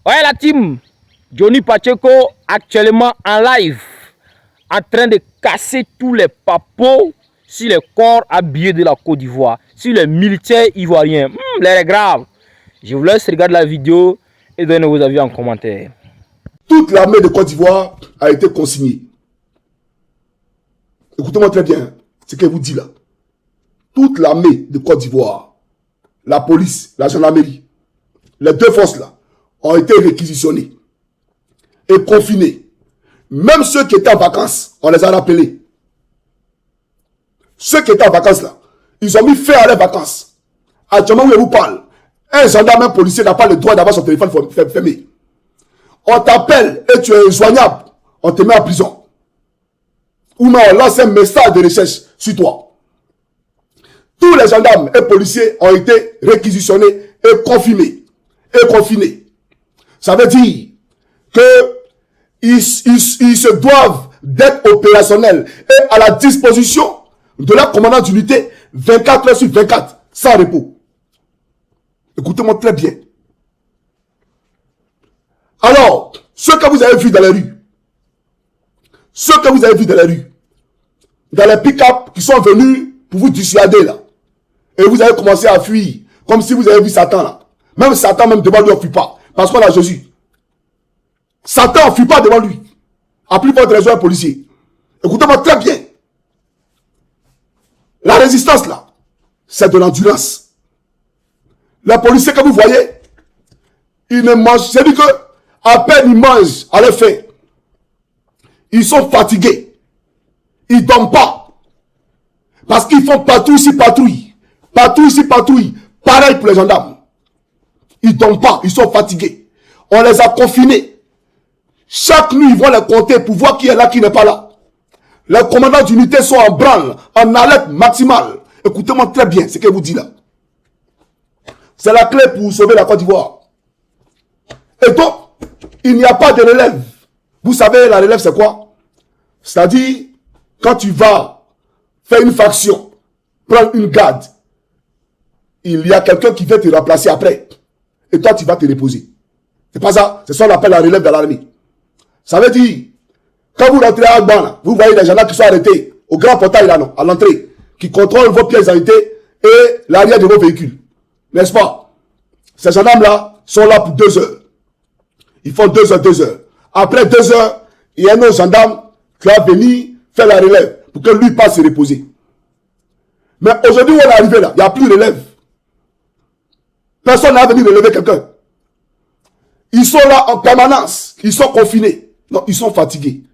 Ouais, la team, Johnny Pacheco actuellement en live, en train de casser tous les papos sur les corps habillés de la Côte d'Ivoire, sur les militaires ivoiriens. L'air est grave. Je vous laisse regarder la vidéo et donner vos avis en commentaire. Toute l'armée de Côte d'Ivoire a été consignée. Écoutez-moi très bien ce qu'elle vous dit là. Toute l'armée de Côte d'Ivoire, la police, la gendarmerie, les deux forces là, ont été réquisitionnés et confinés. Même ceux qui étaient en vacances, on les a rappelés. Ceux qui étaient en vacances là, ils ont mis fin à leurs vacances. Actuellement, où je vous parle, un gendarme, un policier n'a pas le droit d'avoir son téléphone fermé. On t'appelle et tu es injoignable, on te met en prison. Ou bien on lance un message de recherche sur toi. Tous les gendarmes et policiers ont été réquisitionnés et confinés. Ça veut dire que ils se doivent d'être opérationnels et à la disposition de la commandant d'unité 24 heures sur 24, sans repos. Écoutez-moi très bien. Alors, ceux que vous avez vus dans les rues, dans les pick-up qui sont venus pour vous dissuader là, et vous avez commencé à fuir, comme si vous avez vu Satan là. Même Satan, même devant lui, on ne fuit pas. Parce qu'on a Jésus. Satan ne fuit pas devant lui. À plus forte raison, un policier. Écoutez-moi très bien. La résistance là, c'est de l'endurance. Les policiers que vous voyez, ils ne mangent, c'est-à-dire que à peine ils mangent à leur faim. Ils sont fatigués. Ils ne dorment pas. Parce qu'ils font patrouille ici, patrouille. Patrouille ici, patrouille. Pareil pour les gendarmes. Ils ne dorment pas. Ils sont fatigués. On les a confinés. Chaque nuit, ils vont les compter pour voir qui est là, qui n'est pas là. Les commandants d'unité sont en branle, en alerte maximale. Écoutez-moi très bien ce que vous dit là. C'est la clé pour sauver la Côte d'Ivoire. Et donc, il n'y a pas de relève. Vous savez, la relève, c'est quoi? C'est-à-dire, quand tu vas faire une faction, prendre une garde, il y a quelqu'un qui vient te remplacer après. Et toi, tu vas te reposer. C'est pas ça. C'est ça qu'on appelle la relève dans l'armée. Ça veut dire, quand vous rentrez à Agban, vous voyez des gens là qui sont arrêtés au grand portail là, non, à l'entrée, qui contrôlent vos pièces d'identité et l'arrière de vos véhicules. N'est-ce pas? Ces gendarmes-là sont là pour 2 heures. Ils font 2 heures, 2 heures. Après 2 heures, il y a un autre gendarme qui va venir faire la relève pour que lui passe se reposer. Mais aujourd'hui, où on est arrivé là, il n'y a plus de relève. Personne n'a venu relever quelqu'un. Ils sont là en permanence. Ils sont confinés. Non, ils sont fatigués.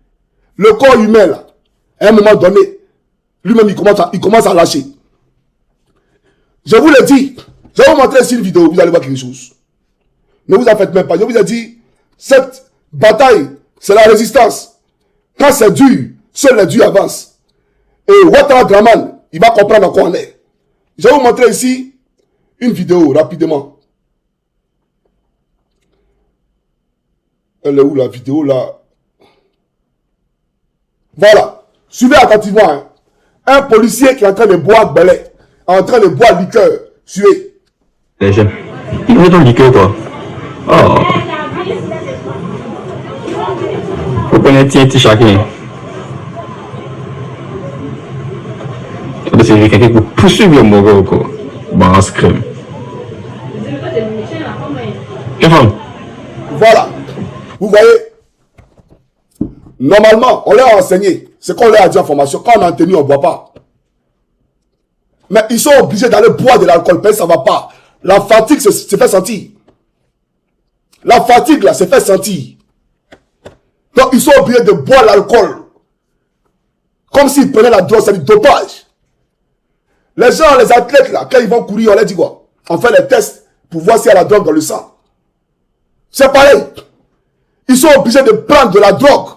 Le corps humain, là, à un moment donné, lui-même, il commence à lâcher. Je vous le dis. Je vais vous montrer ici une vidéo. Vous allez voir quelque chose. Ne vous en faites même pas. Je vous ai dit, cette bataille, c'est la résistance. Quand c'est dur, seul les durs avancent. Et Ouattara Draman, il va comprendre en quoi on est. Je vais vous montrer ici une vidéo rapidement. Elle est où la vidéo là? Voilà. Suivez attentivement. Hein. Un policier qui est en train de boire belay, en train de boire liqueur. Suivez. Les jeunes. Il veut ton liqueur quoi. Oh. Vous connaissez tiens chacun. C'est quelqu'un qui poursuit le mot quoi. Bon, crème. Voilà. Vous voyez, normalement, on leur a enseigné ce qu'on leur a dit en formation. Quand on est en tenue, on ne boit pas. Mais ils sont obligés d'aller boire de l'alcool, parce que ça ne va pas. La fatigue se fait sentir. La fatigue, là, se fait sentir. Donc, ils sont obligés de boire l'alcool. Comme s'ils prenaient la drogue, c'est du dopage. Les gens, les athlètes, là, quand ils vont courir, on leur dit quoi? On fait les tests pour voir s'il y a la drogue dans le sang. C'est pareil. Ils sont obligés de prendre de la drogue.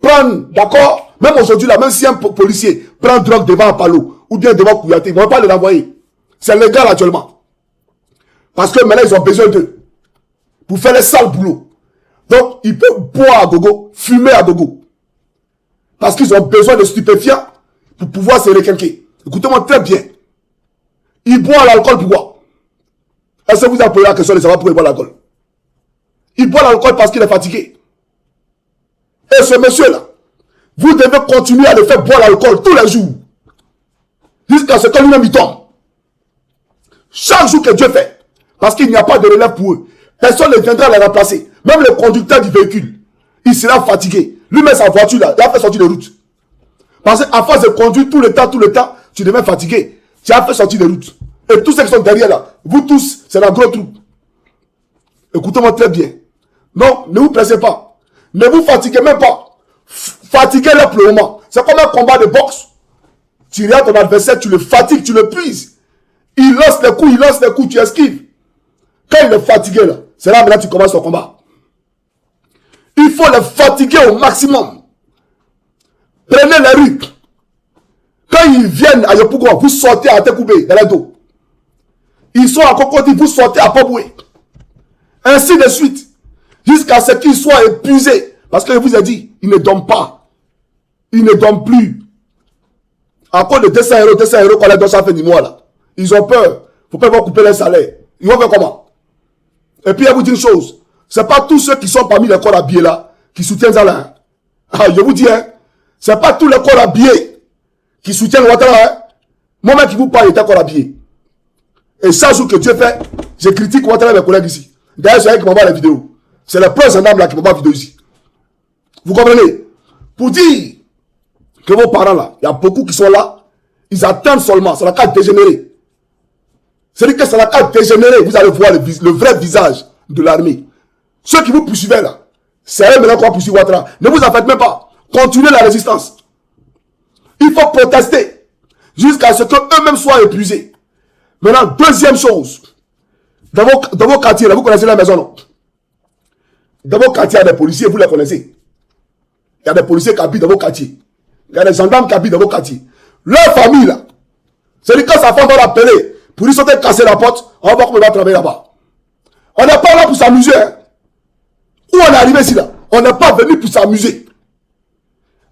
Prendre, d'accord? Même aujourd'hui, là, même si un policier prend drogue devant Apalo ou bien devant Kouyaté, ils ne vont pas le renvoyer. C'est légal actuellement. Parce que maintenant, ils ont besoin d'eux. Pour faire les sales boulots. Donc, ils peuvent boire à gogo, fumer à gogo. Parce qu'ils ont besoin de stupéfiants pour pouvoir se requinquer. Écoutez-moi très bien. Ils boivent l'alcool pour boire. Est-ce que vous avez posé la question de savoir pourquoi ils boivent l'alcool? Ils boit l'alcool parce qu'il est fatigué. Et ce monsieur-là, vous devez continuer à le faire boire l'alcool tous les jours. Jusqu'à ce que lui-même il tombe. Chaque jour que Dieu fait. Parce qu'il n'y a pas de relève pour eux. Personne ne viendra les remplacer. Même le conducteur du véhicule. Il sera fatigué. Lui-même sa voiture là, il a fait sortir de route. Parce qu'à force de conduire tout le temps, tu deviens fatigué. Tu as fait sortir de route. Et tous ceux qui sont derrière là, vous tous, c'est la grosse troupe. Écoutez-moi très bien. Non, ne vous pressez pas. Ne vous fatiguez même pas. Fatiguez-le pour le moment. C'est comme un combat de boxe. Tu regardes ton adversaire, tu le fatigues, tu le puises. Il lance les coups, tu esquives. Quand il est fatigué là, c'est là maintenant que tu commences ton combat. Il faut le fatiguer au maximum. Prenez les rues. Quand ils viennent à Yopougon, vous sortez à Tekoubé, dans les dos. Ils sont à Cocody, vous sortez à Poboué. Ainsi de suite. Jusqu'à ce qu'ils soient épuisés. Parce que je vous ai dit, ils ne dorment pas. Ils ne dorment plus. À cause de 200 euros qu'on les donne chaque fin du mois là. Ils ont peur. Faut pas couper les salaires. Ils vont faire comment? Et puis, je vous dis une chose. C'est pas tous ceux qui sont parmi les corps habillés là qui soutiennent ça là. Ah, je vous dis, hein. C'est pas tous les corps habillés qui soutiennent Ouattara. Hein. Moi-même qui vous parle, j'étais corps habillé. Et chaque jour que Dieu fait, je critique Ouattara et mes collègues ici. D'ailleurs, c'est eux qui m'envoient les vidéos. C'est le prince en âme là qui m'envoie la vidéo ici. Vous comprenez? Pour dire que vos parents là, il y a beaucoup qui sont là, ils attendent seulement. Ça n'a qu'à dégénérer. C'est-à-dire que ça n'a qu'à dégénérer. Vous allez voir le vrai visage de l'armée. Ceux qui vous poursuivaient là, c'est eux maintenant qu'on va poursuivre Ouattara. Ne vous en faites même pas. Continuez la résistance. Il faut protester jusqu'à ce qu'eux-mêmes soient épuisés. Maintenant, deuxième chose. Dans vos quartiers, là, vous connaissez la maison, non? Dans vos quartiers, il y a des policiers, vous les connaissez. Il y a des policiers qui habitent dans vos quartiers. Il y a des gendarmes qui habitent dans vos quartiers. Leur famille, là, c'est-à-dire quand sa femme va l'appeler pour lui sauter casser la porte, on va voir comment il va travailler là-bas. On n'est pas là pour s'amuser. Hein. Où on est arrivé ici, là? On n'est pas venu pour s'amuser.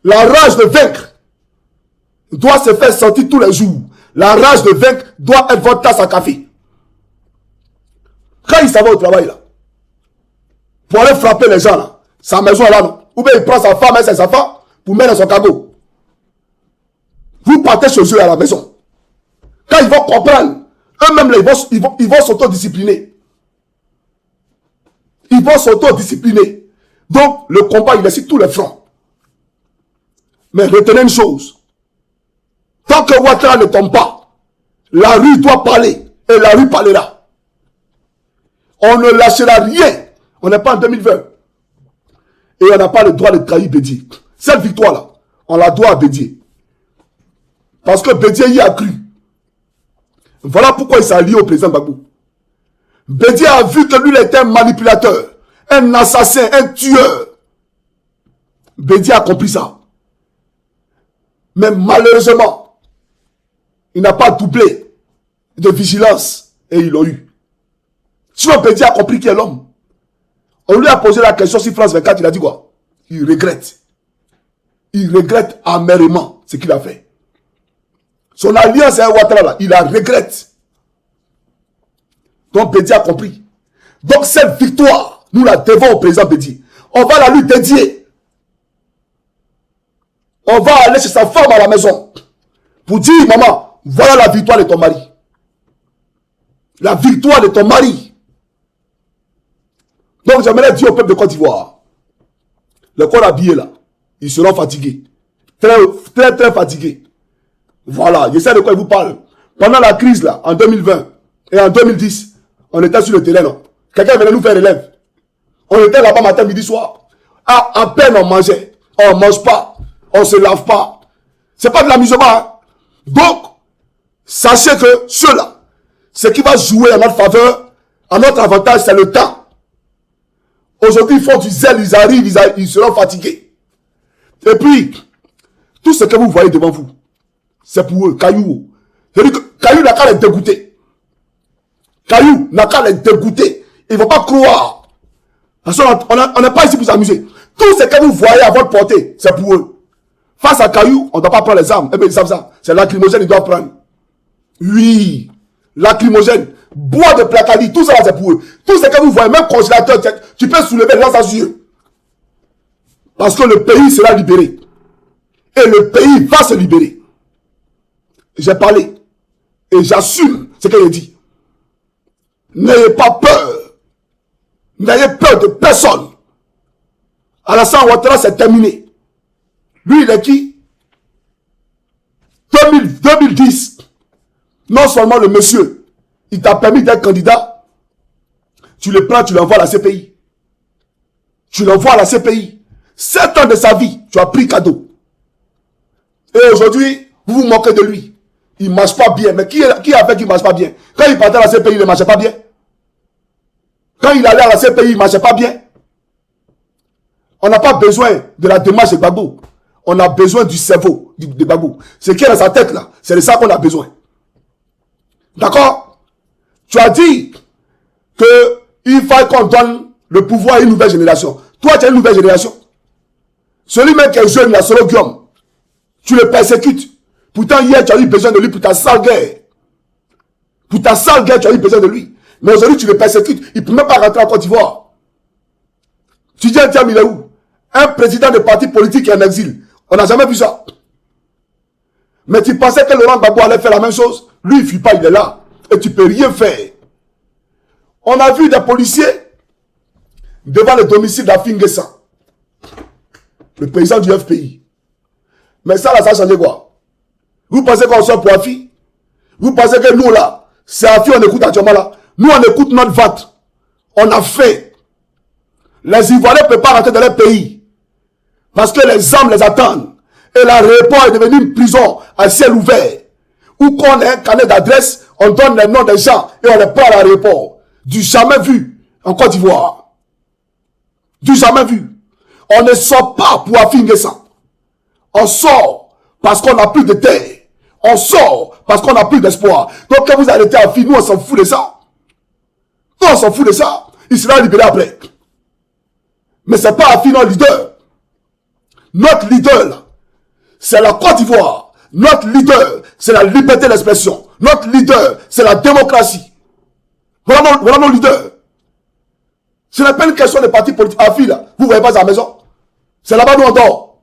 La rage de vaincre doit se faire sortir tous les jours. La rage de vaincre doit être votre tasse à café. Quand il s'en va au travail, là, pour aller frapper les gens, là, sa maison, là, non? Ou bien il prend sa femme et ses enfants pour mettre dans son cargo. Vous partez chez eux à la maison. Quand ils vont comprendre, eux-mêmes, ils vont s'autodiscipliner. Ils vont s'autodiscipliner. Donc, le combat, il est sur tous les fronts. Mais retenez une chose. Tant que Ouattara ne tombe pas, la rue doit parler. Et la rue parlera. On ne lâchera rien. On n'est pas en 2020. Et on n'a pas le droit de trahir Bédié. Cette victoire-là, on la doit à Bédié. Parce que Bédié y a cru. Voilà pourquoi il s'est allié au président Gbagbo. Bédié a vu que lui, il était un manipulateur, un assassin, un tueur. Bédié a compris ça. Mais malheureusement, il n'a pas doublé de vigilance et ils l'ont eu. Sinon, Bédié a compris qui est l'homme. On lui a posé la question sur France 24, il a dit quoi? Il regrette. Il regrette amèrement ce qu'il a fait. Son alliance avec Ouattara, là, il la regrette. Donc, Bédié a compris. Donc, cette victoire, nous la devons au président Bédié. On va la lui dédier. On va aller chez sa femme à la maison pour dire, maman, voilà la victoire de ton mari. La victoire de ton mari. Donc, j'aimerais dire au peuple de Côte d'Ivoire, le corps habillé là, ils seront fatigués. Très, très, très fatigués. Voilà, je sais de quoi il vous parle. Pendant la crise là, en 2020 et en 2010, on était sur le terrain. Non? Quelqu'un venait nous faire relève. On était là-bas matin, midi, soir. À peine on mangeait. On ne mange pas. On ne se lave pas. C'est pas de l'amusement. Hein? Donc, sachez que ceux-là, ce qui va jouer en notre faveur, en notre avantage, c'est le temps. Aujourd'hui, ils font du zèle, ils arrivent, ils seront fatigués. Et puis, tout ce que vous voyez devant vous, c'est pour eux, Caillou. C'est-à-dire que Caillou n'a qu'à les dégoûter. Caillou n'a qu'à les dégoûter. Ils ne vont pas croire. Parce qu'on n'est pas ici pour s'amuser. Tout ce que vous voyez à votre portée, c'est pour eux. Face à Caillou, on ne doit pas prendre les armes. Eh bien, ils savent ça. C'est lacrymogène, ils doivent prendre. Oui, lacrymogène. bois de placali, tout ça c'est pour eux. Tout ce que vous voyez, même congélateur, tu peux soulever les gens sans yeux. Parce que le pays sera libéré. Et le pays va se libérer. J'ai parlé. Et j'assume ce que j'ai dit. N'ayez pas peur. N'ayez peur de personne. Alassane Ouattara, c'est terminé. Lui, il est qui? 2010. Non seulement le monsieur, il t'a permis d'être candidat, tu le prends, tu l'envoies à la CPI. Tu l'envoies à la CPI. 7 ans de sa vie, tu as pris cadeau. Et aujourd'hui, vous vous moquez de lui. Il ne marche pas bien. Mais qui a fait qu'il ne marche pas bien? Quand il partait à la CPI, il ne marchait pas bien. Quand il allait à la CPI, il ne marchait pas bien. On n'a pas besoin de la démarche de Gbagbo. On a besoin du cerveau de Gbagbo. Ce qui est dans sa tête là, c'est de ça qu'on a besoin. D'accord? Tu as dit qu'il faut qu'on donne le pouvoir à une nouvelle génération. Toi, tu as une nouvelle génération. Celui même qui est jeune, la Solo Guillaume, tu le persécutes. Pourtant, hier, tu as eu besoin de lui pour ta sale guerre. Pour ta sale guerre, tu as eu besoin de lui. Mais aujourd'hui, tu le persécutes. Il ne peut même pas rentrer en Côte d'Ivoire. Tu dis, tiens, il est où? Un président de parti politique est en exil. On n'a jamais vu ça. Mais tu pensais que Laurent Gbagbo allait faire la même chose? Lui, il ne fuit pas, il est là. Et tu ne peux rien faire. On a vu des policiers devant le domicile d'Afinguessa, le président du FPI. Mais ça, là, ça a changé quoi? Vous pensez qu'on sort pour Afi? Vous pensez que nous, là, c'est Afi, on écoute actuellement là? Nous, on écoute notre ventre. On a fait. Les Ivoiriens ne peuvent pas rentrer dans leur pays. Parce que les hommes les attendent. Et l'aéroport est devenu une prison à ciel ouvert. Où qu'on ait un carnet d'adresse, on donne les noms des gens et on les prend à l'aéroport. Du jamais vu en Côte d'Ivoire. Du jamais vu. On ne sort pas pour affinger ça. On sort parce qu'on n'a plus de terre. On sort parce qu'on n'a plus d'espoir. Donc quand vous arrêtez à Afi, nous on s'en fout de ça. Nous on s'en fout de ça. Il sera libéré après. Mais c'est pas Afi notre leader. Notre leader, c'est la Côte d'Ivoire. Notre leader, c'est la liberté d'expression. Notre leader, c'est la démocratie. Voilà nos leaders. Ce n'est pas une question de parti politique. Afi là, vous ne voyez pas à la maison. C'est là-bas où on dort.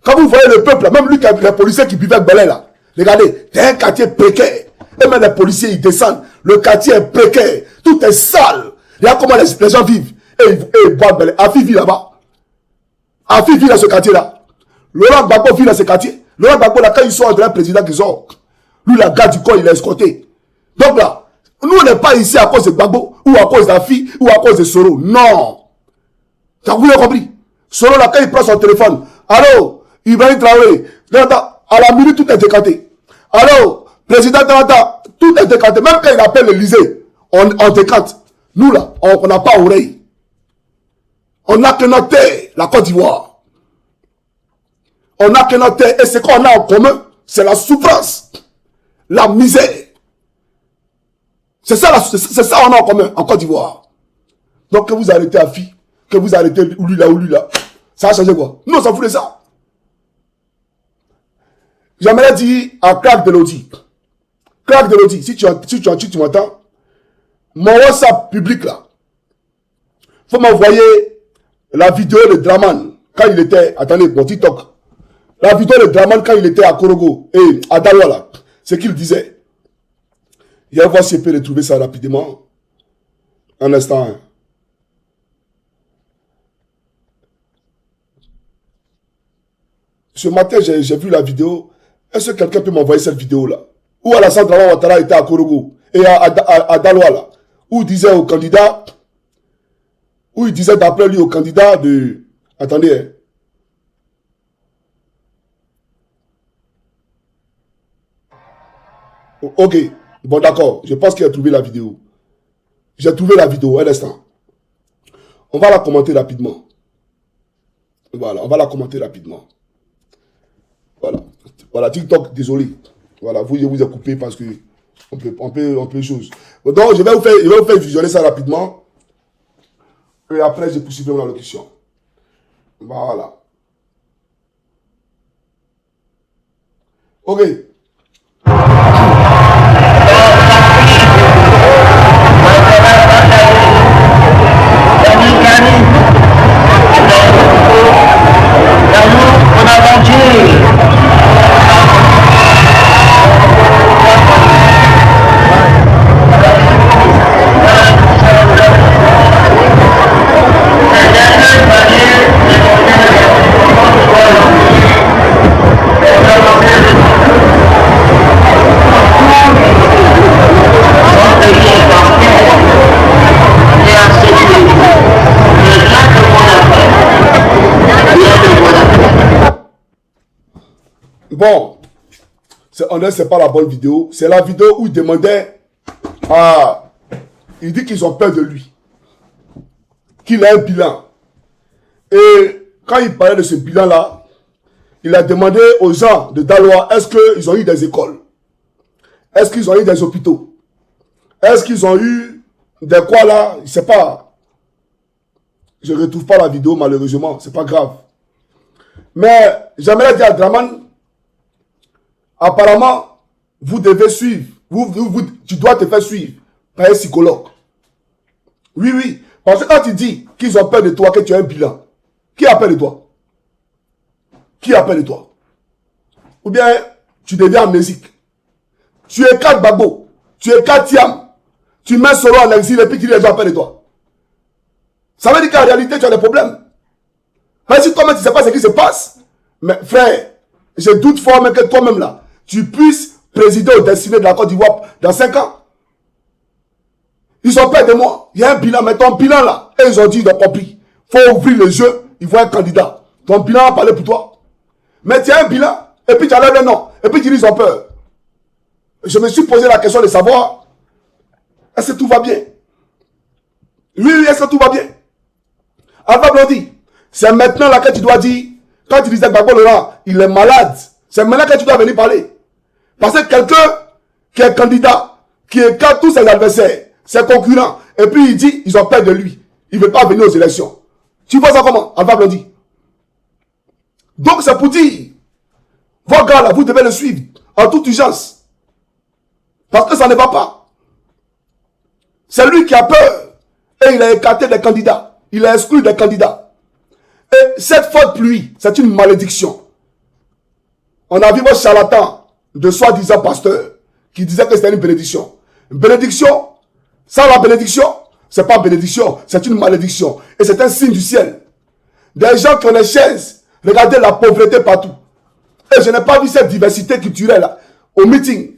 Quand vous voyez le peuple, même lui, les policiers qui buvaient avec Belin là, regardez, c'est un quartier précaire. Et même les policiers, ils descendent. Le quartier est précaire. Tout est sale. Regarde comment les gens vivent. Et ils boivent Belin. Afi vit là-bas. Afi vit dans ce quartier-là. Laurent Gbagbo vit dans ce quartier. Laurent Gbagbo, là, quand ils sont entre un président qui sort, lui, la garde du corps, il est escorté. Donc là, nous, on n'est pas ici à cause de Gbagbo, ou à cause d'Afi, ou à cause de Soro. Non. Vous l'avez compris? Soro, là, quand il prend son téléphone, allô, Ibrahim Traoré, à la minute, tout est décanté. Allô, président Tarata, tout est décanté. Même quand il appelle l'Élysée, on décante. Nous, là, on n'a pas oreille. On n'a que notre terre, la Côte d'Ivoire. On n'a que notre terre. Et ce qu'on a en commun, c'est la souffrance, la misère. C'est ça on a en commun, en Côte d'Ivoire. Donc, que vous arrêtez Afi, que vous arrêtez ou lui là, ça a changé quoi? Nous, on s'en fout de ça. J'aimerais dire à Crack de Lodi. Crack de Lodi, si tu m'entends, mon WhatsApp public là, faut m'envoyer la vidéo de Draman quand il était, attendez, mon TikTok. La vidéo de Draman quand il était à Korogo et à Douala, ce qu'il disait. Je vais voir si je peux retrouver ça rapidement. Un instant. Hein. Ce matin, j'ai vu la vidéo. Est-ce que quelqu'un peut m'envoyer cette vidéo-là? Où Alassane Ouattara était à Korogo et à Douala, où il disait au candidat, où il disait d'après lui au candidat de... Attendez. Hein. Ok. Bon, d'accord. Je pense qu'il a trouvé la vidéo. J'ai trouvé la vidéo. Un instant. On va la commenter rapidement. Voilà. On va la commenter rapidement. Voilà. Voilà. TikTok, désolé. Voilà. Je vous ai coupé parce que on peut chose. Donc, je vais vous faire visionner ça rapidement. Et après, je poursuivrai la locution. Voilà. Ok. Bon, c'est pas la bonne vidéo. C'est la vidéo où il demandait à... Il dit qu'ils ont peur de lui. Qu'il a un bilan. Et quand il parlait de ce bilan-là, il a demandé aux gens de Daloa, est-ce qu'ils ont eu des écoles? Est-ce qu'ils ont eu des hôpitaux? Est-ce qu'ils ont eu des quoi là? Je ne sais pas. Je ne retrouve pas la vidéo malheureusement. C'est pas grave. Mais j'aimerais dire à Draman, apparemment, vous devez suivre. Tu dois te faire suivre par un psychologue. Oui, oui. Parce que quand tu dis qu'ils ont peur de toi, que tu as un bilan, qui a peur de toi? Qui a peur de toi? Ou bien tu deviens amnésique. Tu es 4 Bagbo, tu es 4 Tiam, tu mets Soro en exil et puis tu dis les gens ont peur de toi. Ça veut dire qu'en réalité tu as des problèmes. Même si toi-même tu ne sais pas ce qui se passe. Mais frère, je doute fort même que toi-même là, tu puisses présider au destiné de la Côte d'Ivoire dans 5 ans. Ils ont peur de moi. Il y a un bilan, mais ton bilan là, et ils ont dit, ils ont compris. Il faut ouvrir les yeux, ils voient un candidat. Ton bilan va parler pour toi. Mais tu as un bilan, et puis tu enlèves le nom, et puis tu dis, ils ont peur. Je me suis posé la question de savoir, est-ce que tout va bien? Oui, est-ce que tout va bien? Alpha Blondy, c'est maintenant là que tu dois dire, quand tu disais que Gbagbo Laurent, il est malade, c'est maintenant que tu dois venir parler. Parce que quelqu'un qui est candidat, qui écarte tous ses adversaires, ses concurrents, et puis il dit, ils ont peur de lui. Il ne veut pas venir aux élections. Tu vois ça comment, Alpha Blondy? Donc c'est pour dire, vos gars là, vous devez le suivre en toute urgence. Parce que ça ne va pas. C'est lui qui a peur. Et il a écarté des candidats. Il a exclu des candidats. Et cette faute pluie, c'est une malédiction. On a vu vos charlatans de soi-disant pasteurs qui disaient que c'était une bénédiction. Une bénédiction, sans la bénédiction, c'est pas bénédiction, c'est une malédiction. Et c'est un signe du ciel. Des gens qui ont des chaises, regardez la pauvreté partout. Et je n'ai pas vu cette diversité culturelle là, au meeting.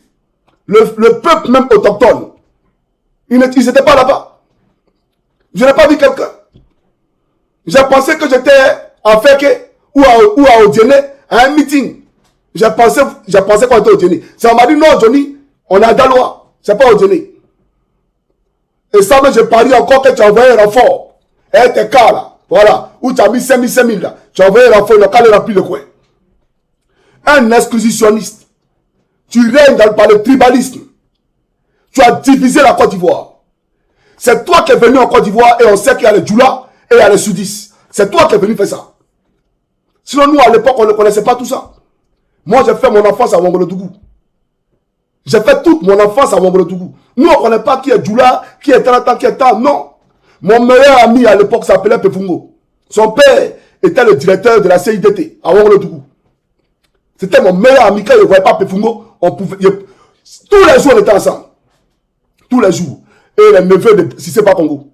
Le peuple même autochtone, ils n'étaient pas là-bas. Je n'ai pas vu quelqu'un. J'ai pensé que j'étais en Feke ou à Odiene, à un meeting. J'ai pensé qu'on était au Odiene. Ça m'a dit non, Johnny, on est à Daloa. C'est pas au Odiene. Et ça, mais je parie encore que tu as envoyé un renfort. Et tes cas là, voilà, où tu as mis 5 000 là. Tu as envoyé un renfort, le cas le rempli le coin. Un exclusitionniste. Tu règnes par le tribalisme. Tu as divisé la Côte d'Ivoire. C'est toi qui es venu en Côte d'Ivoire et on sait qu'il y a les Djoula et il y a les Sudis. C'est toi qui es venu faire ça. Sinon, nous, à l'époque, on ne connaissait pas tout ça. Moi, j'ai fait mon enfance à Wangolotougou. J'ai fait toute mon enfance à Wangolotougou. Nous, on ne connaît pas qui est Djoula, qui est Tarata, qui est Tam. Non. Mon meilleur ami à l'époque s'appelait Pefungo. Son père était le directeur de la CIDT à Wangolotougou. C'était mon meilleur ami. Quand il ne voyait pas Pefungo, tous les jours, on était ensemble. Tous les jours. Et les neveux de Sissé Congo.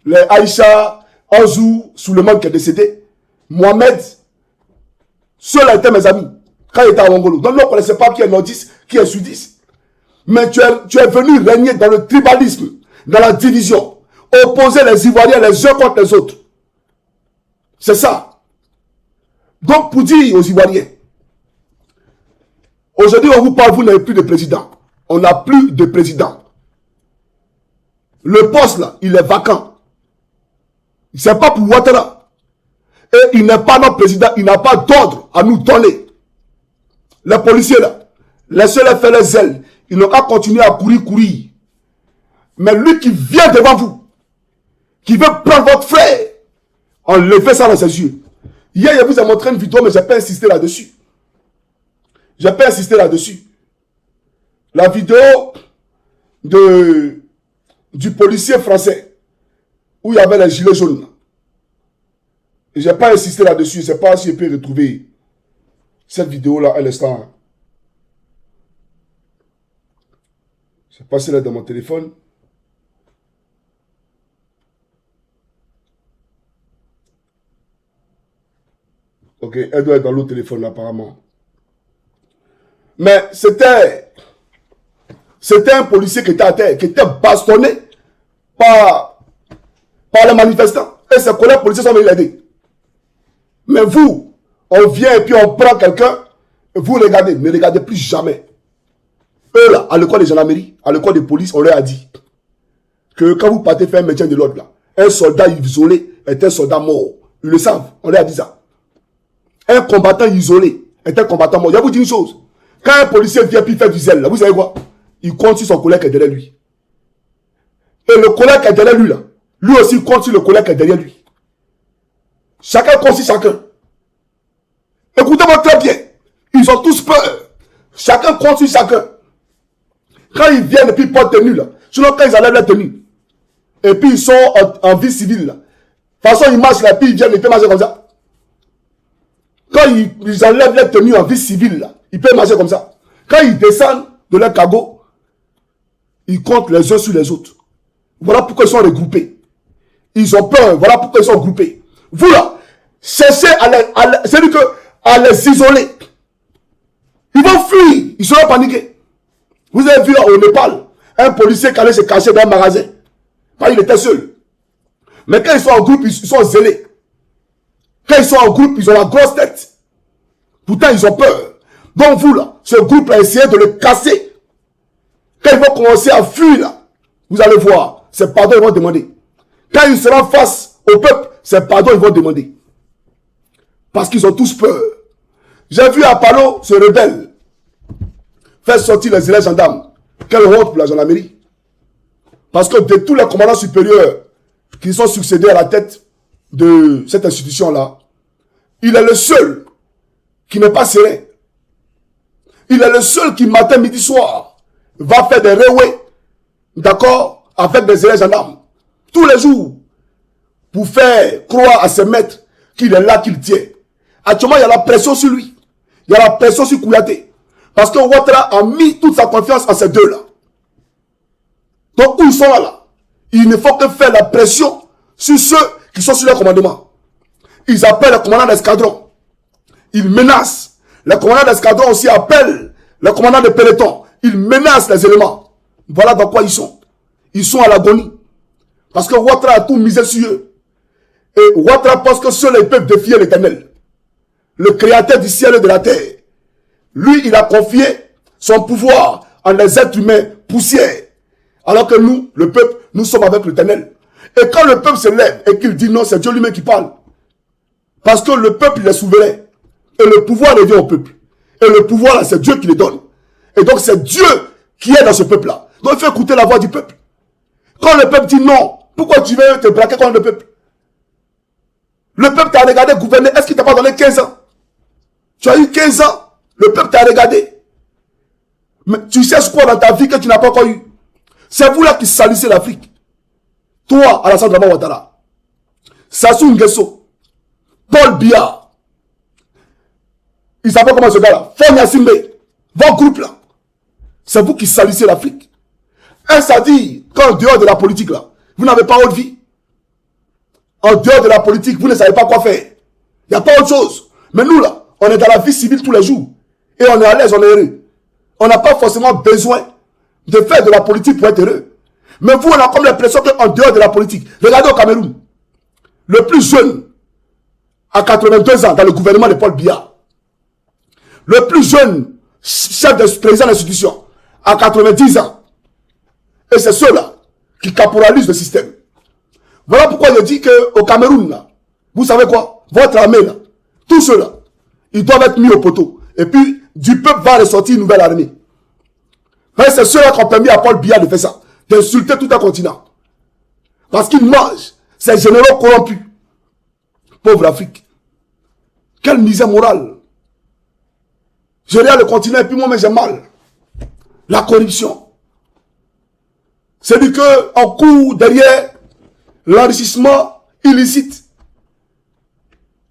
Les Aïcha, Anzou, Souleymane qui est décédé. Mohamed, ceux-là étaient mes amis. Quand il était à Wangolo. Donc, nous, on ne connaissait pas qui est nordiste, qui est sudiste. Mais tu es venu régner dans le tribalisme, dans la division. Opposer les Ivoiriens les uns contre les autres. C'est ça. Donc, pour dire aux Ivoiriens, aujourd'hui, on vous parle, vous n'avez plus de président. On n'a plus de président. Le poste là, il est vacant. C'est pas pour Ouattara. Et il n'est pas notre président, il n'a pas d'ordre à nous donner. Les policiers là, laissez-les faire les ailes. Ils n'ont qu'à continuer à courir. Mais lui qui vient devant vous, qui veut prendre votre frère, enlevez ça dans ses yeux. Hier, je vous ai montré une vidéo, mais je n'ai pas insisté là-dessus. Je n'ai pas insisté là-dessus. La vidéo du policier français, où il y avait les gilets jaunes. Et je n'ai pas insisté là-dessus. Je ne sais pas si je peux retrouver cette vidéo-là à l'instant. Je ne sais pas si elle est dans mon téléphone. Ok, elle doit être dans l'autre téléphone apparemment. Mais c'était un policier qui était à terre, qui était bastonné par les manifestants. Et ses collègues policiers sont venus l'aider. Mais vous, on vient et puis on prend quelqu'un Vous regardez, ne regardez plus jamais. Eux là, à l'école de gendarmerie, à l'école de police, on leur a dit que quand vous partez faire un maintien de l'ordre là, un soldat isolé est un soldat mort. Ils le savent, on leur a dit ça. Un combattant isolé est un combattant mort. Je vais vous dire une chose. Quand un policier vient puis fait du zèle, là, vous savez quoi? Il compte sur son collègue qui est derrière lui. Et le collègue qui est derrière lui là, lui aussi compte sur le collègue qui est derrière lui. Chacun compte sur chacun. Écoutez-moi très bien. Ils ont tous peur. Chacun compte sur chacun. Quand ils viennent et puis ils portent tenue là, sinon quand ils enlèvent la tenue, et puis ils sont en vie civile là, de toute façon ils marchent là, puis ils viennent, ils peuvent marcher comme ça. Quand ils enlèvent la tenue en vie civile là, ils peuvent marcher comme ça. Quand ils descendent de leur cargo, ils comptent les uns sur les autres. Voilà pourquoi ils sont regroupés. Ils ont peur, voilà pourquoi ils sont regroupés. Vous là, cherchez à les isoler. Ils vont fuir, ils seront paniqués. Vous avez vu là au Népal, un policier qui allait se cacher dans un magasin. Parce qu'il était seul. Mais quand ils sont en groupe, ils sont zélés. Quand ils sont en groupe, ils ont la grosse tête. Pourtant, ils ont peur. Donc vous là, ce groupe a essayé de le casser. Quand ils vont commencer à fuir là, vous allez voir, c'est pardon ils vont demander. Quand ils seront face au peuple, c'est pardon ils vont demander. Parce qu'ils ont tous peur. J'ai vu Apollo se rebelle. Faire sortir les élèves gendarmes. Quelle honte pour la gendarmerie. Parce que de tous les commandants supérieurs qui sont succédés à la tête de cette institution-là, il est le seul qui n'est pas serein. Il est le seul qui, matin, midi, soir, va faire des railways, d'accord, avec des élèves gendarmes, tous les jours, pour faire croire à ses maîtres qu'il est là, qu'il tient. Actuellement, il y a la pression sur lui. Il y a la pression sur Kouyaté. Parce que Ouattara a mis toute sa confiance en ces deux-là. Donc, où ils sont là, il ne faut que faire la pression sur ceux qui sont sur le commandement. Ils appellent le commandant d'escadron. Ils menacent. Le commandant d'escadron aussi appelle le commandant de peloton. Ils menacent les éléments. Voilà dans quoi ils sont. Ils sont à l'agonie. Parce que Ouattara a tout misé sur eux. Et Ouattara pense que seuls ils peuvent défier l'Éternel. Le créateur du ciel et de la terre. Lui, il a confié son pouvoir en les êtres humains poussière. Alors que nous, le peuple, nous sommes avec l'Éternel. Et quand le peuple se lève et qu'il dit non, c'est Dieu lui-même qui parle. Parce que le peuple, il est souverain. Et le pouvoir revient au peuple. Et le pouvoir, là, c'est Dieu qui le donne. Et donc, c'est Dieu qui est dans ce peuple-là. Donc, il faut écouter la voix du peuple. Quand le peuple dit non, pourquoi tu veux te braquer contre le peuple? Le peuple t'a regardé gouverner. Est-ce qu'il t'a pas donné 15 ans? Tu as eu 15 ans. Le peuple t'a regardé. Mais tu sais ce quoi dans ta vie que tu n'as pas encore eu? C'est vous là qui salissez l'Afrique. Toi, Alassane Dramane Ouattara, Sassou Nguesso, Paul Biya, il s'appelle comment ce gars-là? Fonya Simbe, vos groupes là. C'est vous qui salissez l'Afrique. Ça dit qu'en dehors de la politique là, vous n'avez pas autre vie. En dehors de la politique, vous ne savez pas quoi faire. Il n'y a pas autre chose. Mais nous là, on est dans la vie civile tous les jours. Et on est à l'aise, on est heureux. On n'a pas forcément besoin de faire de la politique pour être heureux. Mais vous, on a comme l'impression qu'en dehors de la politique, regardez au Cameroun, le plus jeune, à 82 ans, dans le gouvernement de Paul Biya, le plus jeune chef de président de l'institution, à 90 ans, et c'est ceux-là qui caporalisent le système. Voilà pourquoi je dis qu'au Cameroun, là, vous savez quoi? Votre armée, là, tous ceux-là, ils doivent être mis au poteau. Et puis, du peuple va ressortir une nouvelle armée. Mais c'est ceux-là qui ont permis à Paul Biya de faire ça. D'insulter tout un continent. Parce qu'ils mangent ces généraux corrompus. Pauvre Afrique. Quelle misère morale. Je regarde le continent et puis moi-même j'ai mal. La corruption. C'est-à-dire qu'on court derrière l'enrichissement illicite.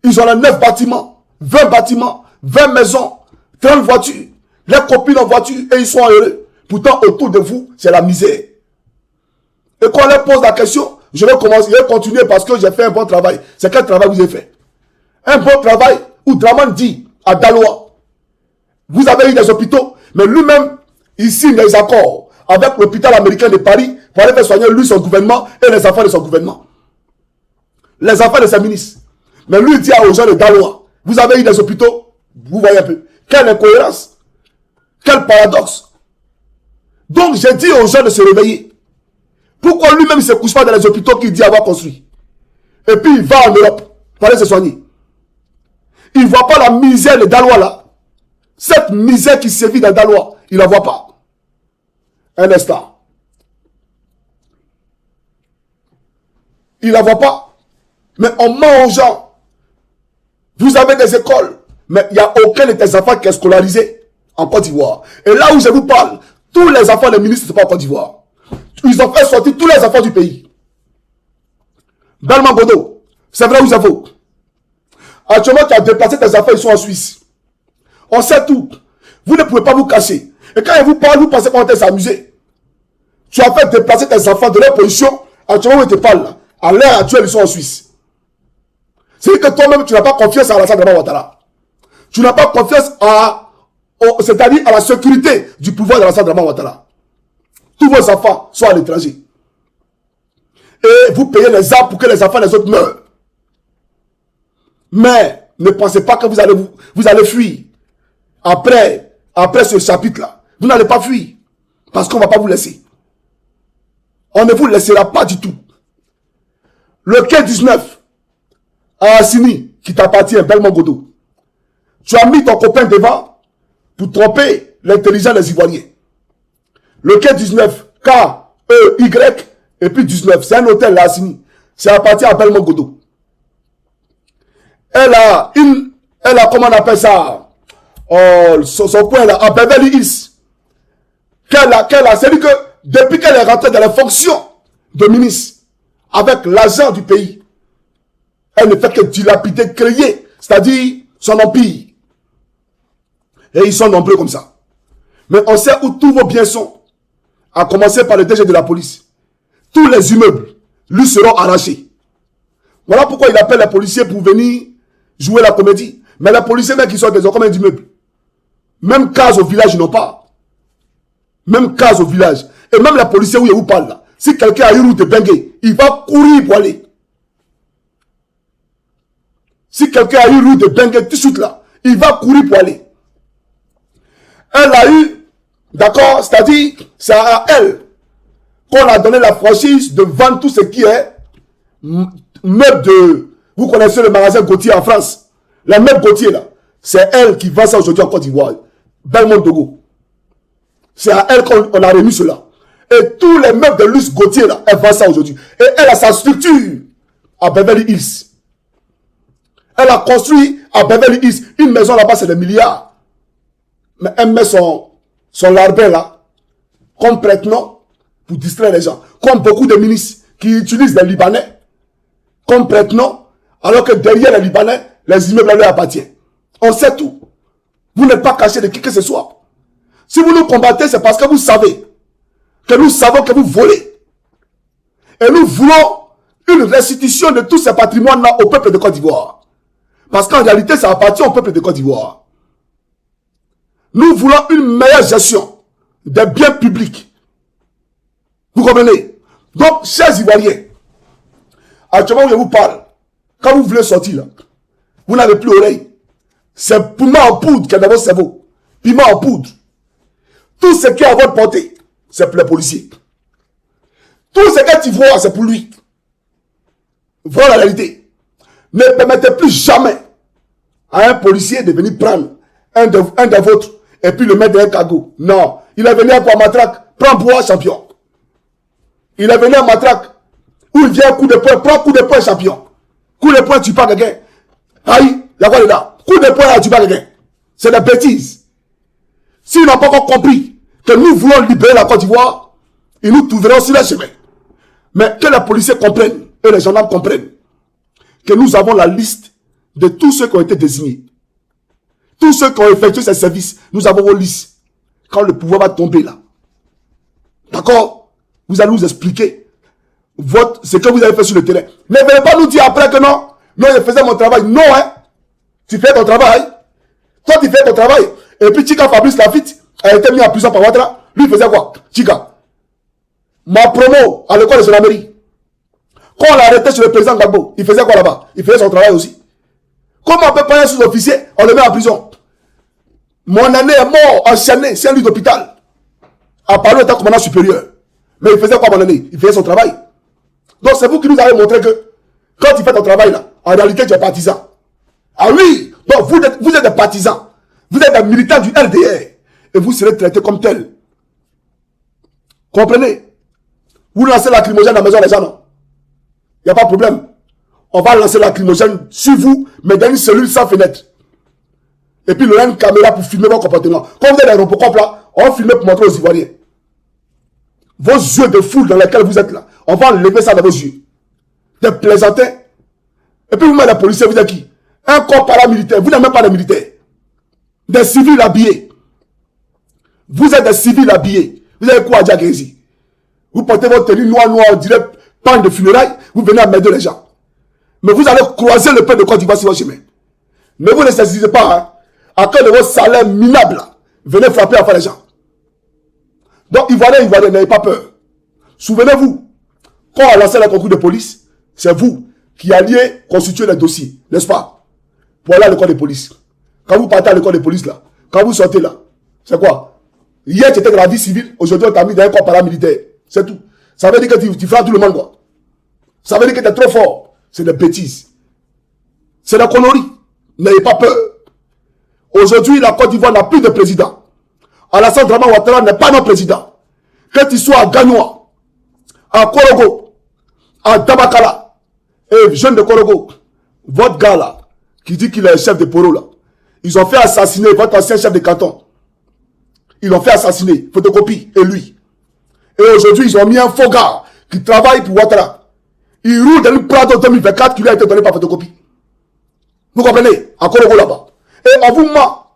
Ils ont là 9 bâtiments, 20 bâtiments, 20 maisons, 30 voitures. Les copines en voiture et ils sont heureux. Pourtant, autour de vous, c'est la misère. Et quand on leur pose la question, je vais continuer parce que j'ai fait un bon travail. C'est quel travail vous avez fait? Un bon travail où Dramane dit à Daloa, vous avez eu des hôpitaux, mais lui-même, il signe des accords avec l'hôpital américain de Paris pour aller faire soigner lui, son gouvernement et les enfants de son gouvernement. Les enfants de ses ministres. Mais lui dit aux gens de Daloa, vous avez eu des hôpitaux, vous voyez un peu. Quelle incohérence. Quel paradoxe. Donc j'ai dit aux gens de se réveiller. Pourquoi lui-même ne se couche pas dans les hôpitaux qu'il dit avoir construit? Et puis il va en Europe pour aller se soigner. Il ne voit pas la misère des Dalois là. Cette misère qui sévit dans Dalois, il ne la voit pas. Un instant. Il ne la voit pas. Mais on ment aux gens. Vous avez des écoles, mais il n'y a aucun de tes enfants qui est scolarisé en Côte d'Ivoire. Et là où je vous parle, tous les enfants des ministres ne sont pas en Côte d'Ivoire. Ils ont fait sortir tous les enfants du pays. Belman Godo, c'est vrai ou c'est faux? Actuellement, tu as déplacé tes enfants, ils sont en Suisse. On sait tout. Vous ne pouvez pas vous cacher. Et quand ils vous parlent, vous pensez qu'on va s'amuser. Tu as fait déplacer tes enfants de leur position. Actuellement, où ils te parlent là. À l'heure actuelle, ils sont en Suisse. C'est que toi-même, tu n'as pas confiance à Alassane Dramane Ouattara. Tu n'as pas confiance c'est-à-dire à la sécurité du pouvoir d'Alassane Dramane Ouattara. Tous vos enfants sont à l'étranger. Et vous payez les armes pour que les enfants des autres meurent. Mais ne pensez pas que vous allez fuir. Après ce chapitre-là, vous n'allez pas fuir. Parce qu'on ne va pas vous laisser. On ne vous laissera pas du tout. Le quai 19 à Assini, qui t'appartient, Belman Godo. Tu as mis ton copain devant pour tromper l'intelligence des Ivoiriens. Le quai 19, K-E-Y, et puis 19, c'est un hôtel là, Assini. Ça appartient à Belman Godo. Elle a, comment on appelle ça, son point là, à Beverly Hills. C'est-à-dire que depuis qu'elle est rentrée dans les fonctions de ministre, avec l'argent du pays, elle ne fait que dilapider, créer, c'est-à-dire son empire. Et ils sont nombreux comme ça. Mais on sait où tous vos biens sont. À commencer par le DG de la police. Tous les immeubles lui seront arrachés. Voilà pourquoi il appelle les policiers pour venir jouer la comédie. Mais les policiers, même qui sont des combien d'immeubles? Même case au village, ils n'ont pas. Même case au village. Et même les policiers où ils vous parlent là. Si quelqu'un a une route de Bengue, il va courir pour aller. Si quelqu'un a une route de Bengue, tout de suite là, il va courir pour aller. Elle a eu, d'accord, c'est-à-dire, c'est à elle qu'on a donné la franchise de vendre tout ce qui est meubles de... Vous connaissez le magasin Gauthier en France. La meuble Gauthier là, c'est elle qui vend ça aujourd'hui en Côte d'Ivoire. Belmont Dogo. C'est à elle qu'on a remis cela. Et tous les meubles de luxe Gauthier là, elle vend ça aujourd'hui. Et elle a sa structure à Beverly Hills. Elle a construit à Beverly Hills une maison là-bas, c'est des milliards. Mais elle met son larbin là, comme prête-nom, pour distraire les gens. Comme beaucoup de ministres qui utilisent des Libanais, comme prête-nom, alors que derrière les Libanais, les immeubles leur appartiennent. On sait tout. Vous n'êtes pas caché de qui que ce soit. Si vous nous combattez, c'est parce que vous savez que nous savons que vous volez. Et nous voulons une restitution de tous ces patrimoines-là au peuple de Côte d'Ivoire. Parce qu'en réalité, ça appartient au peuple de Côte d'Ivoire. Nous voulons une meilleure gestion des biens publics. Vous comprenez? Donc, chers Ivoiriens, actuellement où je vous parle, quand vous voulez sortir, là, vous n'avez plus oreille. C'est piment en poudre qui est dans votre cerveau. Piment en poudre. Tout ce qui est à votre portée, c'est pour les policiers. Tout ce que tu vois, c'est pour lui. Voilà la réalité. Ne permettez plus jamais à un policier de venir prendre un de vôtres et puis le mettre dans un cargo. Non. Il est venu à quoi, matraque? Prends bois, champion. Il est venu à matraque. Où il vient coup de poing, prends coup de poing, champion. Coup de poing, tu pas quelqu'un. Aïe, il y a quoi dedans? Coup de poing, tu pas quelqu'un. C'est des bêtises. S'ils n'ont pas encore compris que nous voulons libérer la Côte d'Ivoire, ils nous trouveront sur le chemin. Mais que les policiers comprennent et les gendarmes comprennent que nous avons la liste de tous ceux qui ont été désignés. Tous ceux qui ont effectué ces services, nous avons vos listes. Quand le pouvoir va tomber là. D'accord? Vous allez nous expliquer ce que vous avez fait sur le terrain. Ne venez pas nous dire après que non. Non, je faisais mon travail. Non, hein. Tu fais ton travail. Toi, tu fais ton travail. Et puis, Chika Fabrice Lafitte a été mis en prison par Ouattara. Lui, il faisait quoi? Chika. Ma promo à l'école de gendarmerie. Quand on l'a arrêté sur le président Gbagbo, il faisait quoi là-bas? Il faisait son travail aussi. Comment on peut prendre un sous-officier, on le met en prison? Mon aîné est mort, enchaîné, c'est un lit d'hôpital. À Paris, étant commandant supérieur. Mais il faisait quoi, mon aîné? Il faisait son travail. Donc c'est vous qui nous avez montré que quand il fait ton travail là, en réalité tu es partisan. Ah oui, donc vous êtes des partisans. Vous êtes des militants du LDR. Et vous serez traités comme tel. Comprenez? Vous lancez la lacrymogène à la maison des gens, non? Il n'y a pas de problème. On va lancer la lacrymogène sur vous, mais dans une cellule sans fenêtre. Et puis, il y aura une caméra pour filmer votre comportement. Quand vous êtes dans Robocop là, on va filmer pour montrer aux Ivoiriens. Vos yeux de foule dans lesquels vous êtes là, on va enlever ça dans vos yeux. Des plaisantins. Et puis, vous mettez la police, vous êtes qui? Un corps paramilitaire. Vous n'êtes même pas des militaires. Des civils habillés. Vous êtes des civils habillés. Vous avez quoi à dire ici? Vous portez votre tenue noire, on dirait pan de funérailles, vous venez à m'aider les gens. Mais vous allez croiser le peuple de Côte d'Ivoire sur votre chemin. Ne vous ne saisissez pas, hein. À cause de vos salaires minables, venez frapper enfin les gens. Donc, Ivoiriens, n'ayez pas peur. Souvenez-vous, quand on a lancé le concours de police, c'est vous qui alliez constituer les dossiers, n'est-ce pas? Pour aller à l'école de police. Quand vous partez à l'école de police, là, quand vous sortez là, c'est quoi? Hier, tu étais dans la vie civile, aujourd'hui, on t'a mis dans un corps paramilitaire. C'est tout. Ça veut dire que tu frappes tout le monde, quoi. Ça veut dire que tu es trop fort. C'est des bêtises. C'est la connerie. N'ayez pas peur. Aujourd'hui, la Côte d'Ivoire n'a plus de président. Alassane Dramane Ouattara n'est pas notre président. Que tu sois à Gagnoa, à Korogo, à Tabakala, et jeune de Korogo, votre gars là, qui dit qu'il est chef de Poro là, ils ont fait assassiner votre ancien chef de canton. Ils l'ont fait assassiner, photocopie, et lui. Et aujourd'hui, ils ont mis un faux gars qui travaille pour Ouattara. Il roule dans une Prado 2024 qui lui a été donné par photocopie. Vous comprenez? À Korogo là-bas. Et on vous ment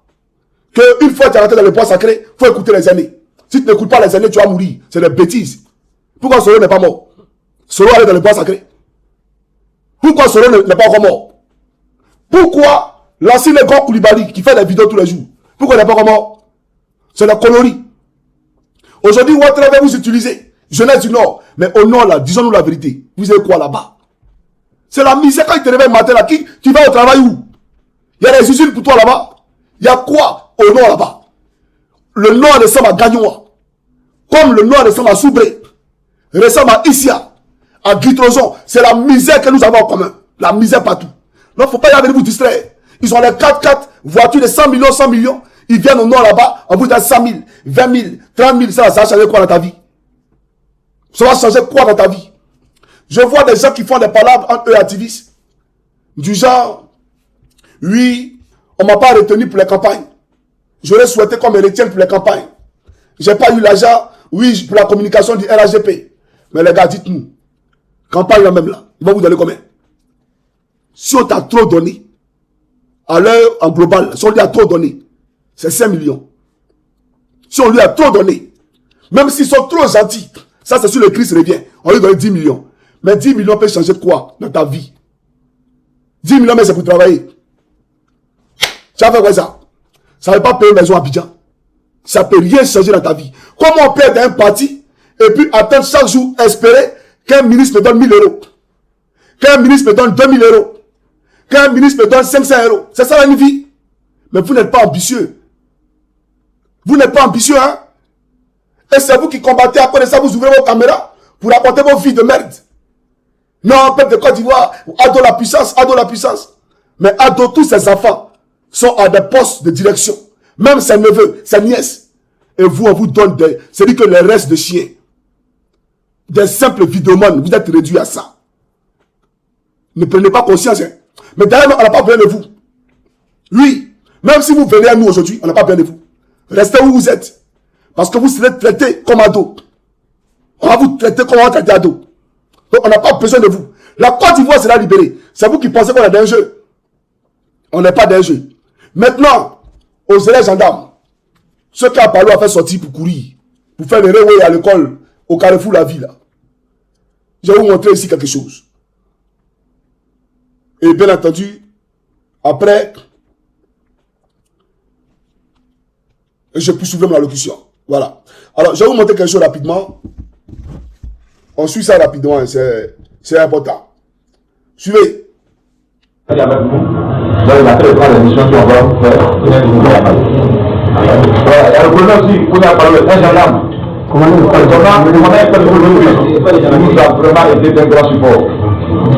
qu'une fois que tu es rentré dans le bois sacré, il faut écouter les aînés. Si tu n'écoutes pas les aînés, tu vas mourir. C'est des bêtises. Pourquoi Soro n'est pas mort? Soro allait dans le bois sacré. Pourquoi Soro n'est pas encore mort? Pourquoi l'ancien grand Koulibaly qui fait des vidéos tous les jours? Pourquoi il n'est pas encore mort? C'est la connerie. Aujourd'hui, Ouattara va vous utiliser. Jeunesse du Nord. Mais au Nord, là, disons-nous la vérité. Vous avez quoi là-bas? C'est la misère. Quand il te réveille le matin, là, tu vas au travail où? Il y a des usines pour toi là-bas. Il y a quoi au Nord là-bas? Le Nord ressemble à Gagnoa. Comme le Nord ressemble à Soubré. Ressemble à Issia. À Guitrozon. C'est la misère que nous avons en commun. La misère partout. Donc, il ne faut pas y aller vous distraire. Ils ont les 4x4, voitures de 100 millions, 100 millions. Ils viennent au Nord là-bas. On vous donne 100 000, 20 000, 30 000. Ça va changer quoi dans ta vie? Ça va changer quoi dans ta vie? Je vois des gens qui font des palabres entre eux activistes. Du genre, oui, on ne m'a pas retenu pour les campagnes. J'aurais souhaité qu'on me retienne pour les campagnes. Je n'ai pas eu l'argent, oui, pour la communication du RAGP. Mais les gars, dites-nous, campagne là même là, ils vont vous donner combien? Si on t'a trop donné, à l'heure en global, si on lui a trop donné, c'est 5 millions. Si on lui a trop donné, même s'ils sont trop gentils, ça c'est sur le Christ revient, on lui donne 10 millions. Mais 10 millions peut changer quoi dans ta vie? 10 millions, mais c'est pour travailler. Tu as fait quoi ça? Ça ne va pas payer une maison à Abidjan. Ça ne peut rien changer dans ta vie. Comment on peut être dans un parti et puis attendre chaque jour, espérer qu'un ministre me donne 1000 euros, qu'un ministre me donne 2000 euros, qu'un ministre me donne 500 euros. C'est ça la vie. Mais vous n'êtes pas ambitieux. Vous n'êtes pas ambitieux, hein? Et c'est vous qui combattez, après ça, vous ouvrez vos caméras pour apporter vos vies de merde. Non, peuple de Côte d'Ivoire, ado la puissance, ado la puissance. Mais ado, tous ces enfants sont à des postes de direction. Même ses neveux, ses nièces. Et vous, on vous donne des... C'est-à-dire que les restes de chiens. Des simples vidéomans, vous êtes réduits à ça. Ne prenez pas conscience, hein. Mais d'ailleurs, on n'a pas besoin de vous. Oui, même si vous venez à nous aujourd'hui, on n'a pas besoin de vous. Restez où vous êtes. Parce que vous serez traités comme ado. On va vous traiter comme on va traiter ado. Donc on n'a pas besoin de vous. La Côte d'Ivoire sera libérée. C'est vous qui pensez qu'on est dans un jeu. On n'est pas dans un jeu. Maintenant, aux élèves gendarmes, ceux qui ont parlé à faire sortir pour courir, pour faire le railway à l'école, au Carrefour la ville. Je vais vous montrer ici quelque chose. Et bien entendu, après, je peux suivre ma locution. Voilà. Alors, je vais vous montrer quelque chose rapidement. On suit ça rapidement, c'est important. Suivez. Il y a avec nous, donc il a fait les missions qu'on va faire. Il y a le colonel aussi, vous avez parlé d'un gendarme. Comment nous a vraiment été d'un grand support.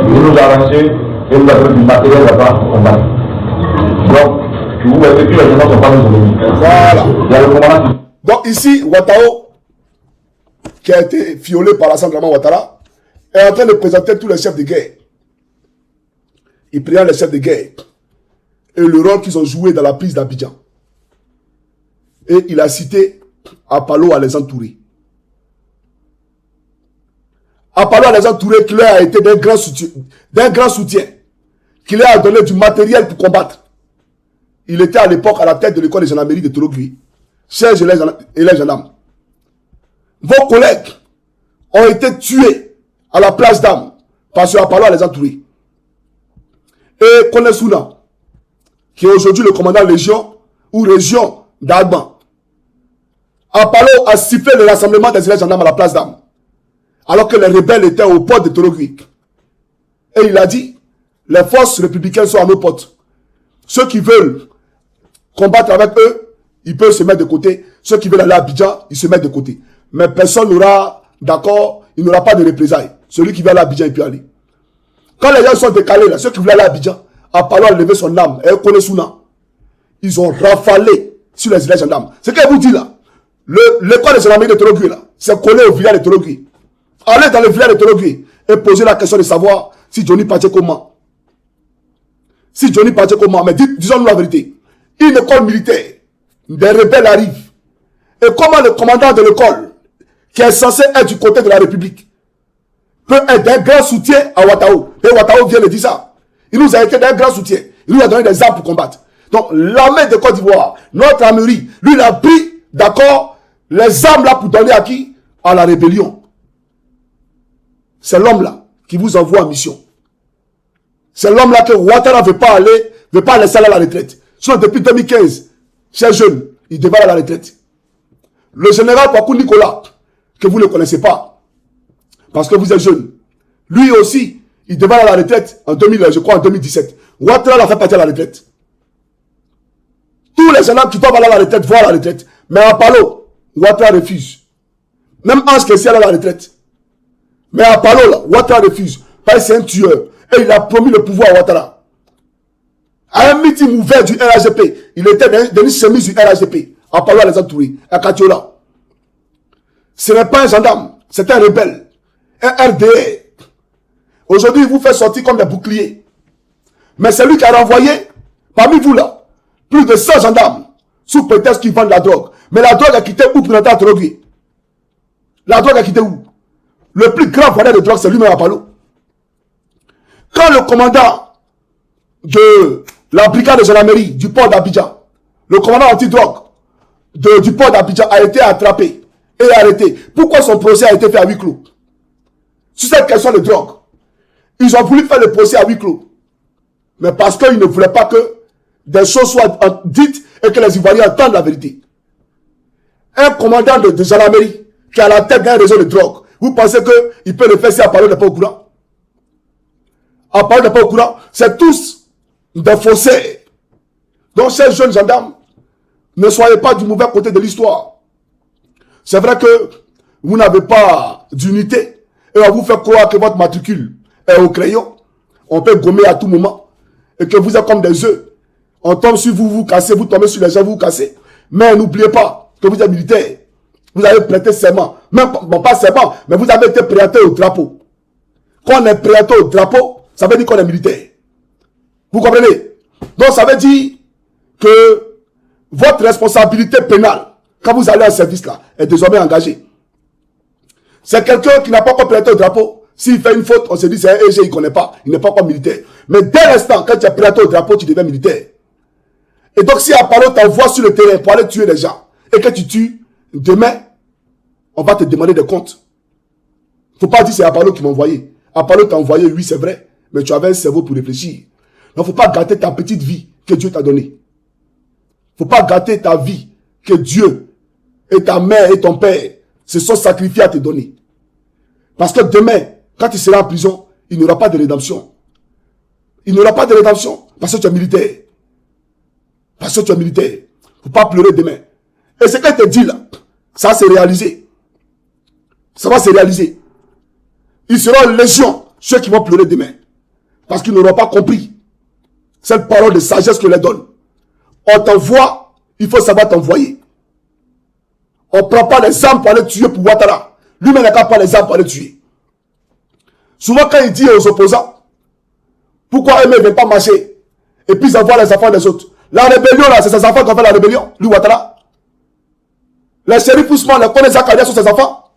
Il nous a arrangé et nous avons du matériel là-bas pour combattre. Donc, vous voyez que les gens ne sont pas nos ennemis. Voilà. Il y a le commandant. Donc ici, Ouattao, qui a été violé par Alassane Draman Ouattara, est en train de présenter tous les chefs de guerre. Il présente les chefs de guerre et le rôle qu'ils ont joué dans la prise d'Abidjan. Et il a cité Apollo Alexandre Touré. Apollo Alexandre Touré qui leur a été d'un grand soutien, qui leur a donné du matériel pour combattre. Il était à l'époque à la tête de l'école de gendarmerie de Torogui. Chers élèves gendarmes, vos collègues ont été tués à la place d'Armes par ce Apollo Alexandre Touré. Et Kone Souna, qui est aujourd'hui le commandant Légion ou région d'Alban. Apollo a sifflé le rassemblement des élèves gendarmes à la place d'Armes, alors que les rebelles étaient aux portes de Torogui. Et il a dit, les forces républicaines sont à nos portes. Ceux qui veulent combattre avec eux, ils peuvent se mettre de côté. Ceux qui veulent aller à Abidjan, ils se mettent de côté. Mais personne n'aura d'accord, il n'aura pas de représailles. Celui qui veut aller à Abidjan, il peut aller. Quand les gens sont décalés, là, ceux qui voulaient aller à Abidjan, Apollo a levé son âme, et Kone Souna, ils ont rafalé sur les élèves gendarmes. Ce que je vous dis là, l'école de gendarmerie de Torogui, là, c'est collé au village de Torogui. Allez dans le village de Torogui et posez la question de savoir si Johnny Pacheco ment. Si Johnny Pacheco ment, mais disons-nous la vérité. Une école militaire, des rebelles arrivent. Et comment le commandant de l'école, qui est censé être du côté de la République, peut être d'un grand soutien à Ouattao. Et Ouattao vient de dire ça. Il nous a été d'un grand soutien. Il nous a donné des armes pour combattre. Donc l'armée de Côte d'Ivoire, notre armerie, lui il a pris, d'accord, les armes là pour donner à qui? À la rébellion. C'est l'homme là qui vous envoie en mission. C'est l'homme là que Ouattara ne veut pas laisser aller à la retraite. Sinon depuis 2015, chers jeunes, il devait aller à la retraite. Le général Kwaku Nicolas, que vous ne connaissez pas, parce que vous êtes jeune, lui aussi, il devait aller à la retraite en 2017. Ouattara l'a fait partir à la retraite. Tous les généraux qui doivent aller à la retraite vont à la retraite. Mais à Palo, Ouattara refuse. Même Ange Kessiel à la retraite. Mais à Palo, là, Ouattara refuse. Parce que c'est un tueur. Et il a promis le pouvoir à Ouattara. À un meeting ouvert du RHDP, il était dans une chemise du RHDP. À Palo Alexandre Touré, à Katiola. Ce n'est pas un gendarme, c'est un rebelle. Un RDE. Aujourd'hui, il vous fait sortir comme des boucliers. Mais c'est lui qui a renvoyé, parmi vous là, plus de 100 gendarmes, sous prétexte qu'ils vendent la drogue. Mais la drogue a quitté où pour entrer à Torogui? La drogue a quitté où? Le plus grand vendeur de drogue, c'est lui-même à Palo. Quand le commandant de la brigade de gendarmerie du port d'Abidjan, le commandant anti-drogue du port d'Abidjan a été attrapé et arrêté, pourquoi son procès a été fait à huis clos? Sur cette question de drogue, ils ont voulu faire le procès à huis clos. Mais parce qu'ils ne voulaient pas que des choses soient dites et que les Ivoiriens entendent la vérité. Un commandant de gendarmerie qui est à la tête d'un réseau de drogue, vous pensez qu'il peut le faire si Apollo n'est pas au courant? Apollo n'est pas au courant, c'est tous des faussaires. Donc ces jeunes gendarmes, ne soyez pas du mauvais côté de l'histoire. C'est vrai que vous n'avez pas d'unité et on vous fait croire que votre matricule est au crayon. On peut gommer à tout moment et que vous êtes comme des œufs. On tombe sur vous, vous cassez, vous tombez sur les gens, vous cassez. Mais n'oubliez pas que vous êtes militaire. Vous avez prêté serment. Même, bon, pas serment, mais vous avez été prêté au drapeau. Quand on est prêté au drapeau, ça veut dire qu'on est militaire. Vous comprenez? Donc ça veut dire que votre responsabilité pénale, quand vous allez en service là, est désormais engagée. C'est quelqu'un qui n'a pas encore prêté au drapeau. S'il fait une faute, on se dit c'est un EG, il ne connaît pas. Il n'est pas encore militaire. Mais dès l'instant, quand tu es prêté au drapeau, tu deviens militaire. Et donc si Apollo t'envoie sur le terrain pour aller tuer les gens, et que tu tues, demain, on va te demander des comptes. Il ne faut pas dire c'est Apollo qui m'a envoyé. Apollo t'a envoyé, oui c'est vrai, mais tu avais un cerveau pour réfléchir. Donc il ne faut pas gâter ta petite vie que Dieu t'a donnée. Il ne faut pas gâter ta vie que Dieu et ta mère et ton père se sont sacrifiés à te donner. Parce que demain, quand tu seras en prison, il n'y aura pas de rédemption. Il n'y aura pas de rédemption parce que tu es militaire. Parce que tu es militaire. Il ne faut pas pleurer demain. Et ce qu'elle te dit là, ça s'est réalisé. Ça va se réaliser. Ils seront légion, ceux qui vont pleurer demain. Parce qu'ils n'auront pas compris cette parole de sagesse que leur donne. On t'envoie, il faut savoir t'envoyer. On ne prend pas les armes pour aller tuer pour Ouattara. Lui-même n'a pas les armes pour aller tuer. Souvent quand il dit aux opposants, pourquoi eux ne viennent pas marcher et puis ils envoient les enfants des autres. La rébellion là, c'est ses enfants qui ont fait la rébellion, lui Ouattara. Les shérifs Ousmane, les connaisseurs Zakaria sont ses enfants.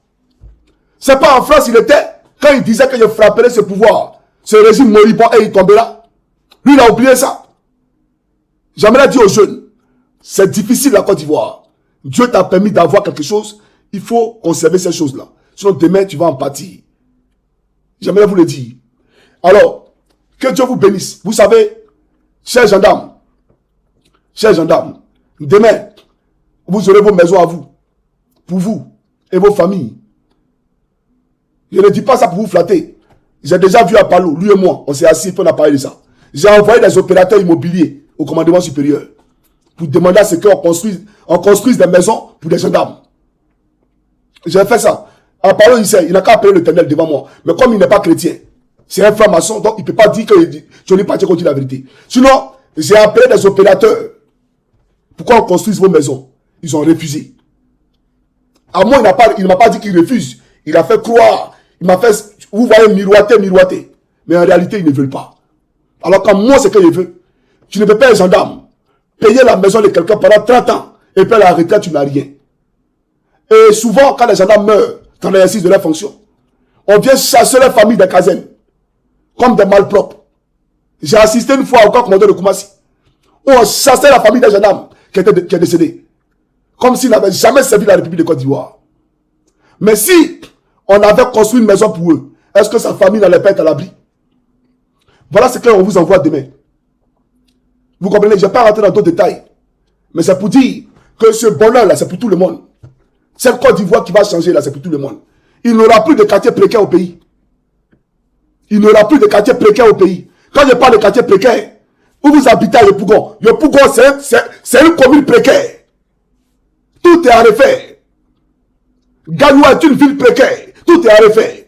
C'est pas en France il était, quand il disait que je frapperais ce pouvoir, ce régime moribond et il tombera. Lui il a oublié ça. J'aimerais dire aux jeunes, c'est difficile la Côte d'Ivoire. Dieu t'a permis d'avoir quelque chose, il faut conserver ces choses-là. Sinon demain tu vas en pâtir. J'aimerais vous le dire. Alors, que Dieu vous bénisse. Vous savez, chers gendarmes, demain, vous aurez vos maisons à vous, pour vous et vos familles. Je ne dis pas ça pour vous flatter. J'ai déjà vu à Palo, lui et moi, on s'est assis et on a parlé de ça. J'ai envoyé des opérateurs immobiliers au commandement supérieur pour demander à ce qu'on construise des maisons pour des gendarmes. J'ai fait ça. À Palo, il n'a qu'à appeler l'Éternel devant moi. Mais comme il n'est pas chrétien, c'est un franc-maçon, donc il ne peut pas dire que Johnny Pacheco dit la vérité. Sinon, j'ai appelé des opérateurs pour qu'on construise vos maisons. Ils ont refusé. À moi, il ne m'a pas dit qu'il refuse. Il a fait croire. Il m'a fait, vous voyez, miroiter. Mais en réalité, ils ne veulent pas. Alors quand moi, c'est que je veux. Tu ne peux pas être gendarme. Payer la maison de quelqu'un pendant 30 ans. Et puis à la retraite, tu n'as rien. Et souvent, quand les gendarmes meurent dans l'exercice de leur fonction, on vient chasser leur famille des casernes. Comme des malpropres. J'ai assisté une fois au camp commandant de Koumassi. Où on chassait la famille des gendarmes qui est décédée. Comme s'ils n'avaient jamais servi la République de Côte d'Ivoire. Mais si on avait construit une maison pour eux, est-ce que sa famille n'allait pas être à l'abri? Voilà ce qu'on vous envoie demain. Vous comprenez, je ne vais pas rentrer dans d'autres détails. Mais c'est pour dire que ce bonheur-là, c'est pour tout le monde. Cette Côte d'Ivoire qui va changer là, c'est pour tout le monde. Il n'y aura plus de quartiers précaires au pays. Il n'y aura plus de quartiers précaires au pays. Quand je parle de quartiers précaires, où vous habitez à Yopougon, c'est une commune précaire. Tout est à refaire. Gagnoua est une ville précaire. Tout est à refaire.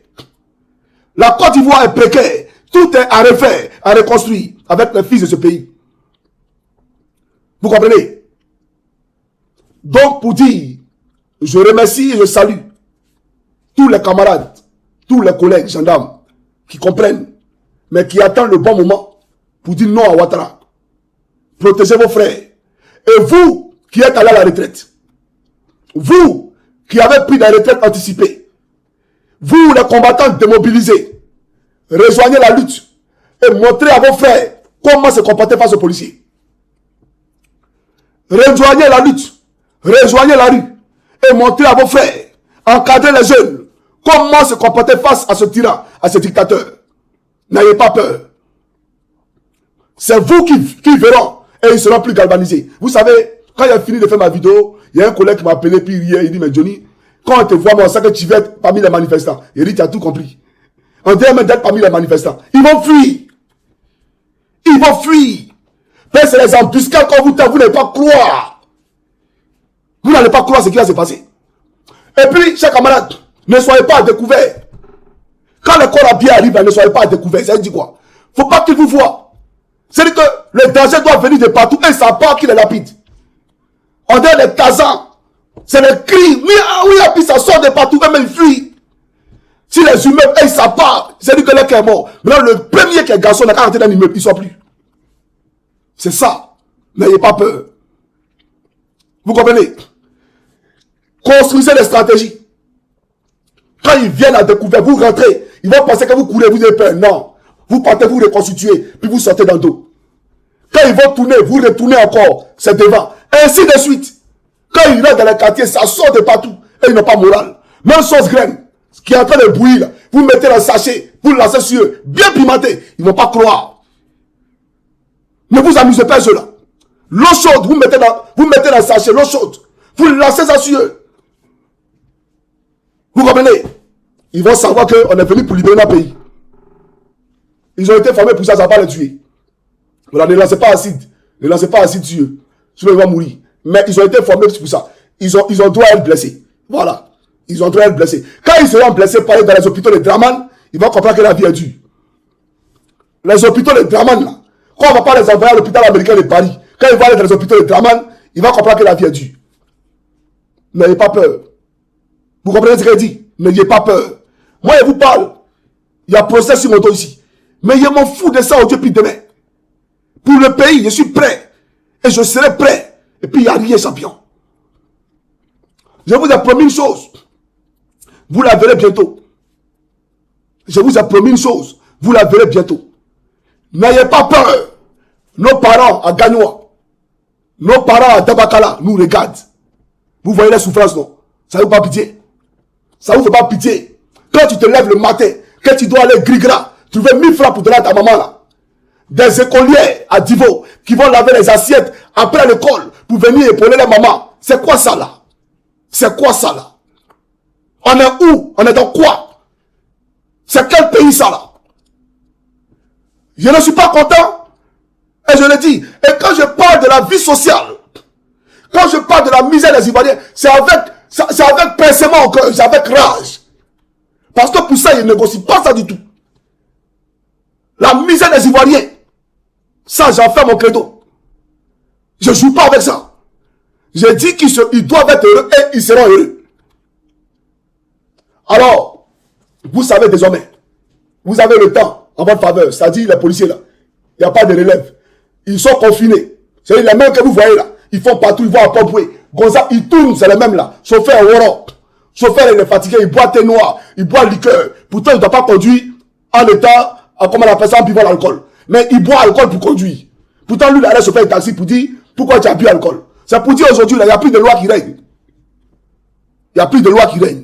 La Côte d'Ivoire est précaire. Tout est à refaire, à reconstruire avec les fils de ce pays. Vous comprenez? Donc, pour dire, je remercie et je salue tous les camarades, tous les collègues gendarmes qui comprennent, mais qui attendent le bon moment pour dire non à Ouattara. Protégez vos frères. Et vous qui êtes allés à la retraite, vous qui avez pris des retraites anticipées, vous les combattants démobilisés, rejoignez la lutte et montrez à vos frères comment se comporter face aux policiers. Rejoignez la lutte, rejoignez la rue et montrez à vos frères, encadrez les jeunes, comment se comporter face à ce tyran, à ce dictateur. N'ayez pas peur. C'est vous qui verront et ils seront plus galvanisés. Vous savez, quand j'ai fini de faire ma vidéo, il y a un collègue qui m'a appelé puis il dit, mais Johnny, quand on te voit, on sait que tu vas être parmi les manifestants. Il dit, tu as tout compris. On dirait même d'être parmi les manifestants. Ils vont fuir. Ils vont fuir. Mais c'est les embuscades quand vous n'allez pas croire. Vous n'allez pas croire ce qui va se passer. Et puis, chers camarades, ne soyez pas à découvert. Quand le corps à bien arrive, ne soyez pas à découvert. Ça veut dire quoi? Il ne faut pas qu'il vous voie. C'est-à-dire que le danger doit venir de partout et ça part qu'il est lapide. On dirait les Kazans. C'est le cri. Oui, et puis ça sort de partout, même ils fuient. Si les humains, ça part, c'est-à-dire que l'un qui est mort. Maintenant, le premier qui est garçon, n'a qu'à rentrer dans l'immeuble, il ne sort plus. C'est ça. N'ayez pas peur. Vous comprenez? Construisez des stratégies. Quand ils viennent à découvrir, vous rentrez. Ils vont penser que vous courez, vous avez peur. Non. Vous partez, vous reconstituez, puis vous sortez dans le dos. Quand ils vont tourner, vous retournez encore. C'est devant. Ainsi de suite. Quand ils rentrent dans les quartiers, ça sort de partout. Et ils n'ont pas moral. Même sauce graine, qui est en train de bouillir, là, vous mettez dans le sachet, vous le lancez sur eux, bien pimenté. Ils ne vont pas croire. Ne vous amusez pas ceux-là. L'eau chaude, vous mettez dans le sachet, l'eau chaude. Vous lancez ça sur eux. Vous comprenez? Ils vont savoir qu'on est venu pour libérer notre pays. Ils ont été formés pour ça, ça va pas les tuer. Voilà, ne lancez pas acide. Ne lancez pas acide sur eux. Sinon ils vont mourir. Mais ils ont été formés pour ça. ils ont droit à être blessés. Voilà. Ils ont droit à être blessés. Quand ils seront blessés par dans les hôpitaux de Draman, ils vont comprendre que la vie est dure. Les hôpitaux de Draman, là, quand on ne va pas les envoyer à l'hôpital américain de Paris, quand ils vont aller dans les hôpitaux de Draman, ils vont comprendre que la vie est dure. N'ayez pas peur. Vous comprenez ce que je dis? N'ayez pas peur. Moi, je vous parle. Il y a procès sur mon dos ici. Mais je m'en fous de ça depuis demain. Pour le pays, je suis prêt. Et je serai prêt. Et puis, il n'y a rien, champion. Je vous ai promis une chose. Vous la verrez bientôt. Je vous ai promis une chose. Vous la verrez bientôt. N'ayez pas peur. Nos parents à Gagnoa, nos parents à Tabakala nous regardent. Vous voyez les souffrances, non? Ça ne vous fait pas pitié. Ça ne vous fait pas pitié. Quand tu te lèves le matin, que tu dois aller gris-gras, tu veux 1000 francs pour donner à ta maman là. Des écoliers à Divo qui vont laver les assiettes après l'école pour venir épauler les mamans. C'est quoi ça là? C'est quoi ça là? On est où? On est dans quoi? C'est quel pays ça là? Je ne suis pas content. Et je le dis. Et quand je parle de la vie sociale, quand je parle de la misère des Ivoiriens, c'est avec pincement, c'est avec rage. Parce que pour ça, ils ne négocient pas ça du tout. La misère des Ivoiriens, ça, j'en fais mon credo. Je ne joue pas avec ça. Je dis qu'ils doivent être heureux et ils seront heureux. Alors, vous savez désormais, vous avez le temps en votre faveur, c'est-à-dire les policiers là. Il n'y a pas de relève. Ils sont confinés. C'est les mêmes que vous voyez là. Ils font partout, ils vont à Popoué. Gonza, ils tournent, c'est les mêmes là. Chauffeur Woro. Chauffeur, il est fatigué, il boit thé noir, il boit liqueur. Pourtant, il ne doit pas conduire en état, comme on appelle ça, en buvant l'alcool. Mais il boit alcool pour conduire. Pourtant, lui, il allait chauffer un taxi pour dire, pourquoi tu as bu l'alcool? C'est pour dire aujourd'hui, il n'y a plus de loi qui règne. Il n'y a plus de loi qui règne.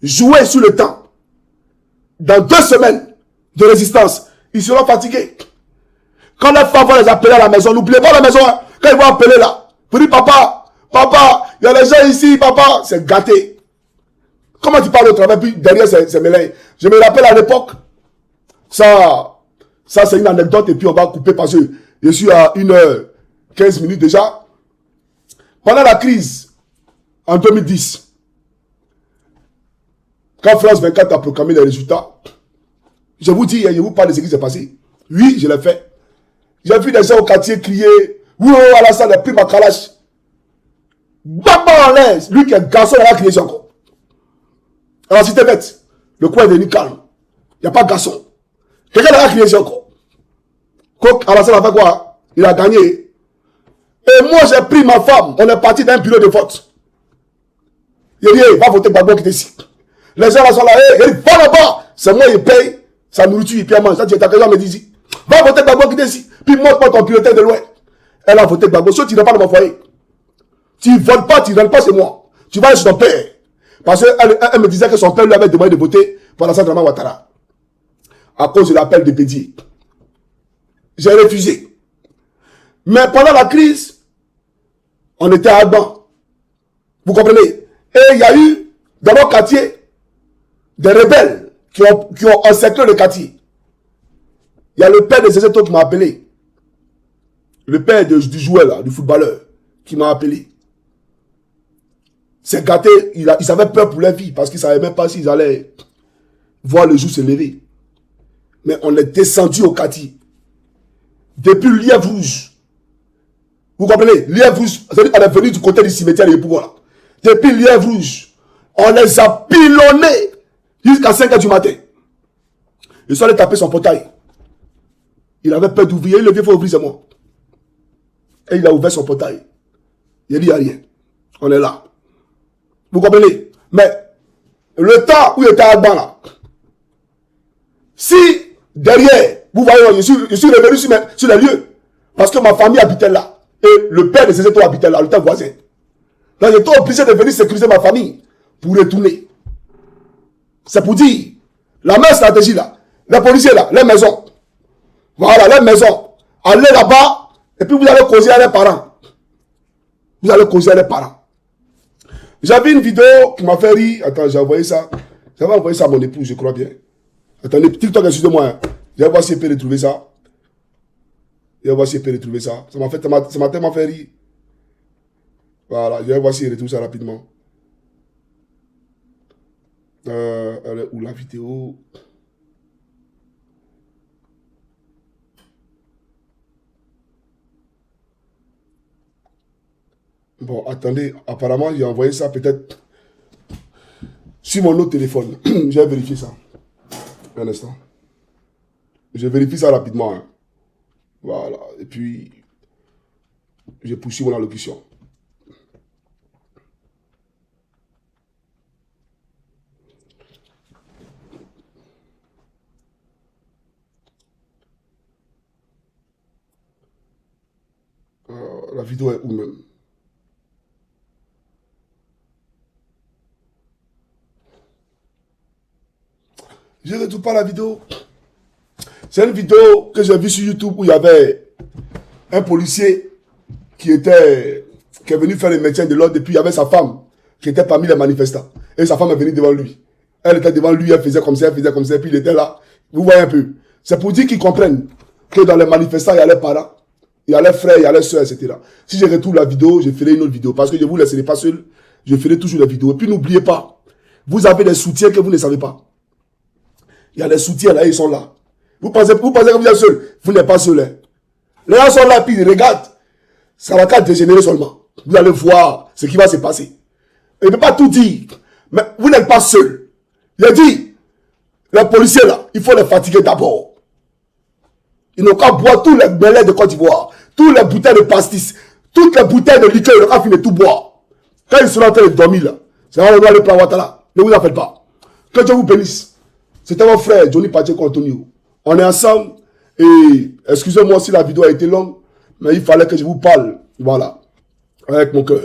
Jouez sur le temps. Dans 2 semaines de résistance, ils seront fatigués. Quand les femmes vont les appeler à la maison, n'oubliez pas la maison, hein. Quand ils vont appeler là, vous dites, papa, il y a les gens ici, papa, c'est gâté. Comment tu parles au travail, puis derrière c'est mêlé. Je me rappelle à l'époque, ça c'est une anecdote, et puis on va couper parce que je suis à 1h15 déjà. Pendant la crise, en 2010, quand France 24 a proclamé les résultats, je vous dis, je vous parle de ce qui s'est passé. Oui, je l'ai fait. J'ai vu des gens au quartier crier, oui, oh, Alassane, pris ma calache. Baba en l'air, lui qui est garçon, il a crié encore. Alors, si t'es bête, le coin est devenu calme. Il n'y a pas de garçon. Quelqu'un a crié encore. Alassane a fait quoi? Il a gagné. Et moi, j'ai pris ma femme, on est parti d'un bureau de vote. Il dit, hey, va voter Gbagbo qui est ici. Les gens là sont là, hey, va là-bas. C'est moi, il paye sa nourriture, il paye à manger. Ça, tu as quelqu'un me dit ici. Va voter Gbagbo qui est ici. Puis montre-moi ton piloté de loin. Elle a voté Gbagbo. Si tu ne rentres pas dans mon foyer, tu ne votes pas, tu ne rentres pas chez moi. Tu vas aller chez ton père. Parce qu'elle me disait que son père lui avait demandé de voter pour Alassane Dramane Ouattara. À cause de l'appel de Bédier. J'ai refusé. Mais pendant la crise, on était à Alban. Vous comprenez? Et il y a eu, dans notre quartier, des rebelles qui ont encerclé le quartier. Il y a le père de Zézéto qui m'a appelé. Le père du joueur, là, du footballeur, qui m'a appelé. C'est gâté, ils avaient peur pour leur vie, parce qu'ils ne savaient même pas s'ils allaient voir le jour se lever. Mais on est descendu au quartier. Depuis Lièvre Rouge. Vous comprenez? Lièvre Rouge, c'est-à-dire qu'on est venu du côté du cimetière de Yépougon, là. Depuis Lièvre Rouge, on les a pilonnés jusqu'à 5h du matin. Ils sont allés taper son portail. Il avait peur d'ouvrir. Il le faut ouvrir, c'est moi. Et il a ouvert son portail. Il a dit, il n'y a rien. On est là. Vous comprenez? Mais, le temps où il était à Alban, là, si, derrière, vous voyez, je suis revenu sur les lieux, parce que ma famille habitait là, et le père de ces étoiles habitait là, le temps voisin. Donc, j'étais obligé de venir sécuriser ma famille, pour retourner. C'est pour dire, la même stratégie là, les policiers là, les maisons, voilà, les maisons. Allez là-bas, et puis vous allez causer à les parents. Vous allez causer à les parents. J'avais une vidéo qui m'a fait rire. Attends, j'ai envoyé ça. J'avais envoyé ça à mon épouse, je crois bien. Attendez, TikTok, excusez-moi. Hein. Je vais voir si elle peut retrouver ça. Je vais voir si elle peut retrouver ça. Ça m'a tellement fait rire. Voilà, je vais voir si je retrouve ça rapidement. Elle est où la vidéo? Bon, attendez, apparemment, j'ai envoyé ça peut-être sur mon autre téléphone. Je vais vérifier ça. Un instant. Je vérifie ça rapidement. Hein. Voilà, et puis, je poursuis mon allocution. La vidéo est où même? Je ne retrouve pas la vidéo. C'est une vidéo que j'ai vue sur YouTube où il y avait un policier qui est venu faire le maintien de l'ordre et puis il y avait sa femme qui était parmi les manifestants. Et sa femme est venue devant lui. Elle était devant lui, elle faisait comme ça, et puis il était là. Vous voyez un peu. C'est pour dire qu'ils comprennent que dans les manifestants, il y a les parents, il y a les frères, il y a les soeurs, etc. Si je retrouve la vidéo, je ferai une autre vidéo. Parce que je ne vous laisserai pas seul. Je ferai toujours des vidéos. Et puis n'oubliez pas, vous avez des soutiens que vous ne savez pas. Il y a des soutiens là, ils sont là. Vous pensez que vous êtes seul. Vous n'êtes pas seul. Hein. Les gens sont là, puis ils regardent. Ça va qu'à dégénérer seulement. Vous allez voir ce qui va se passer. Il ne peut pas tout dire. Mais vous n'êtes pas seul. Il a dit, les policiers là, il faut les fatiguer d'abord. Ils n'ont qu'à boire tous les belets de Côte d'Ivoire, tous les bouteilles de pastis, toutes les bouteilles de liqueur, ils n'ont qu'à finir de tout boire. Quand ils seront en train de dormir là, c'est là où on doit aller prendre Ouattara. Ne vous en faites pas. Que Dieu vous bénisse. C'était mon frère Johnny Pacheco Antonio. On est ensemble et excusez-moi si la vidéo a été longue, mais il fallait que je vous parle, voilà, avec mon cœur.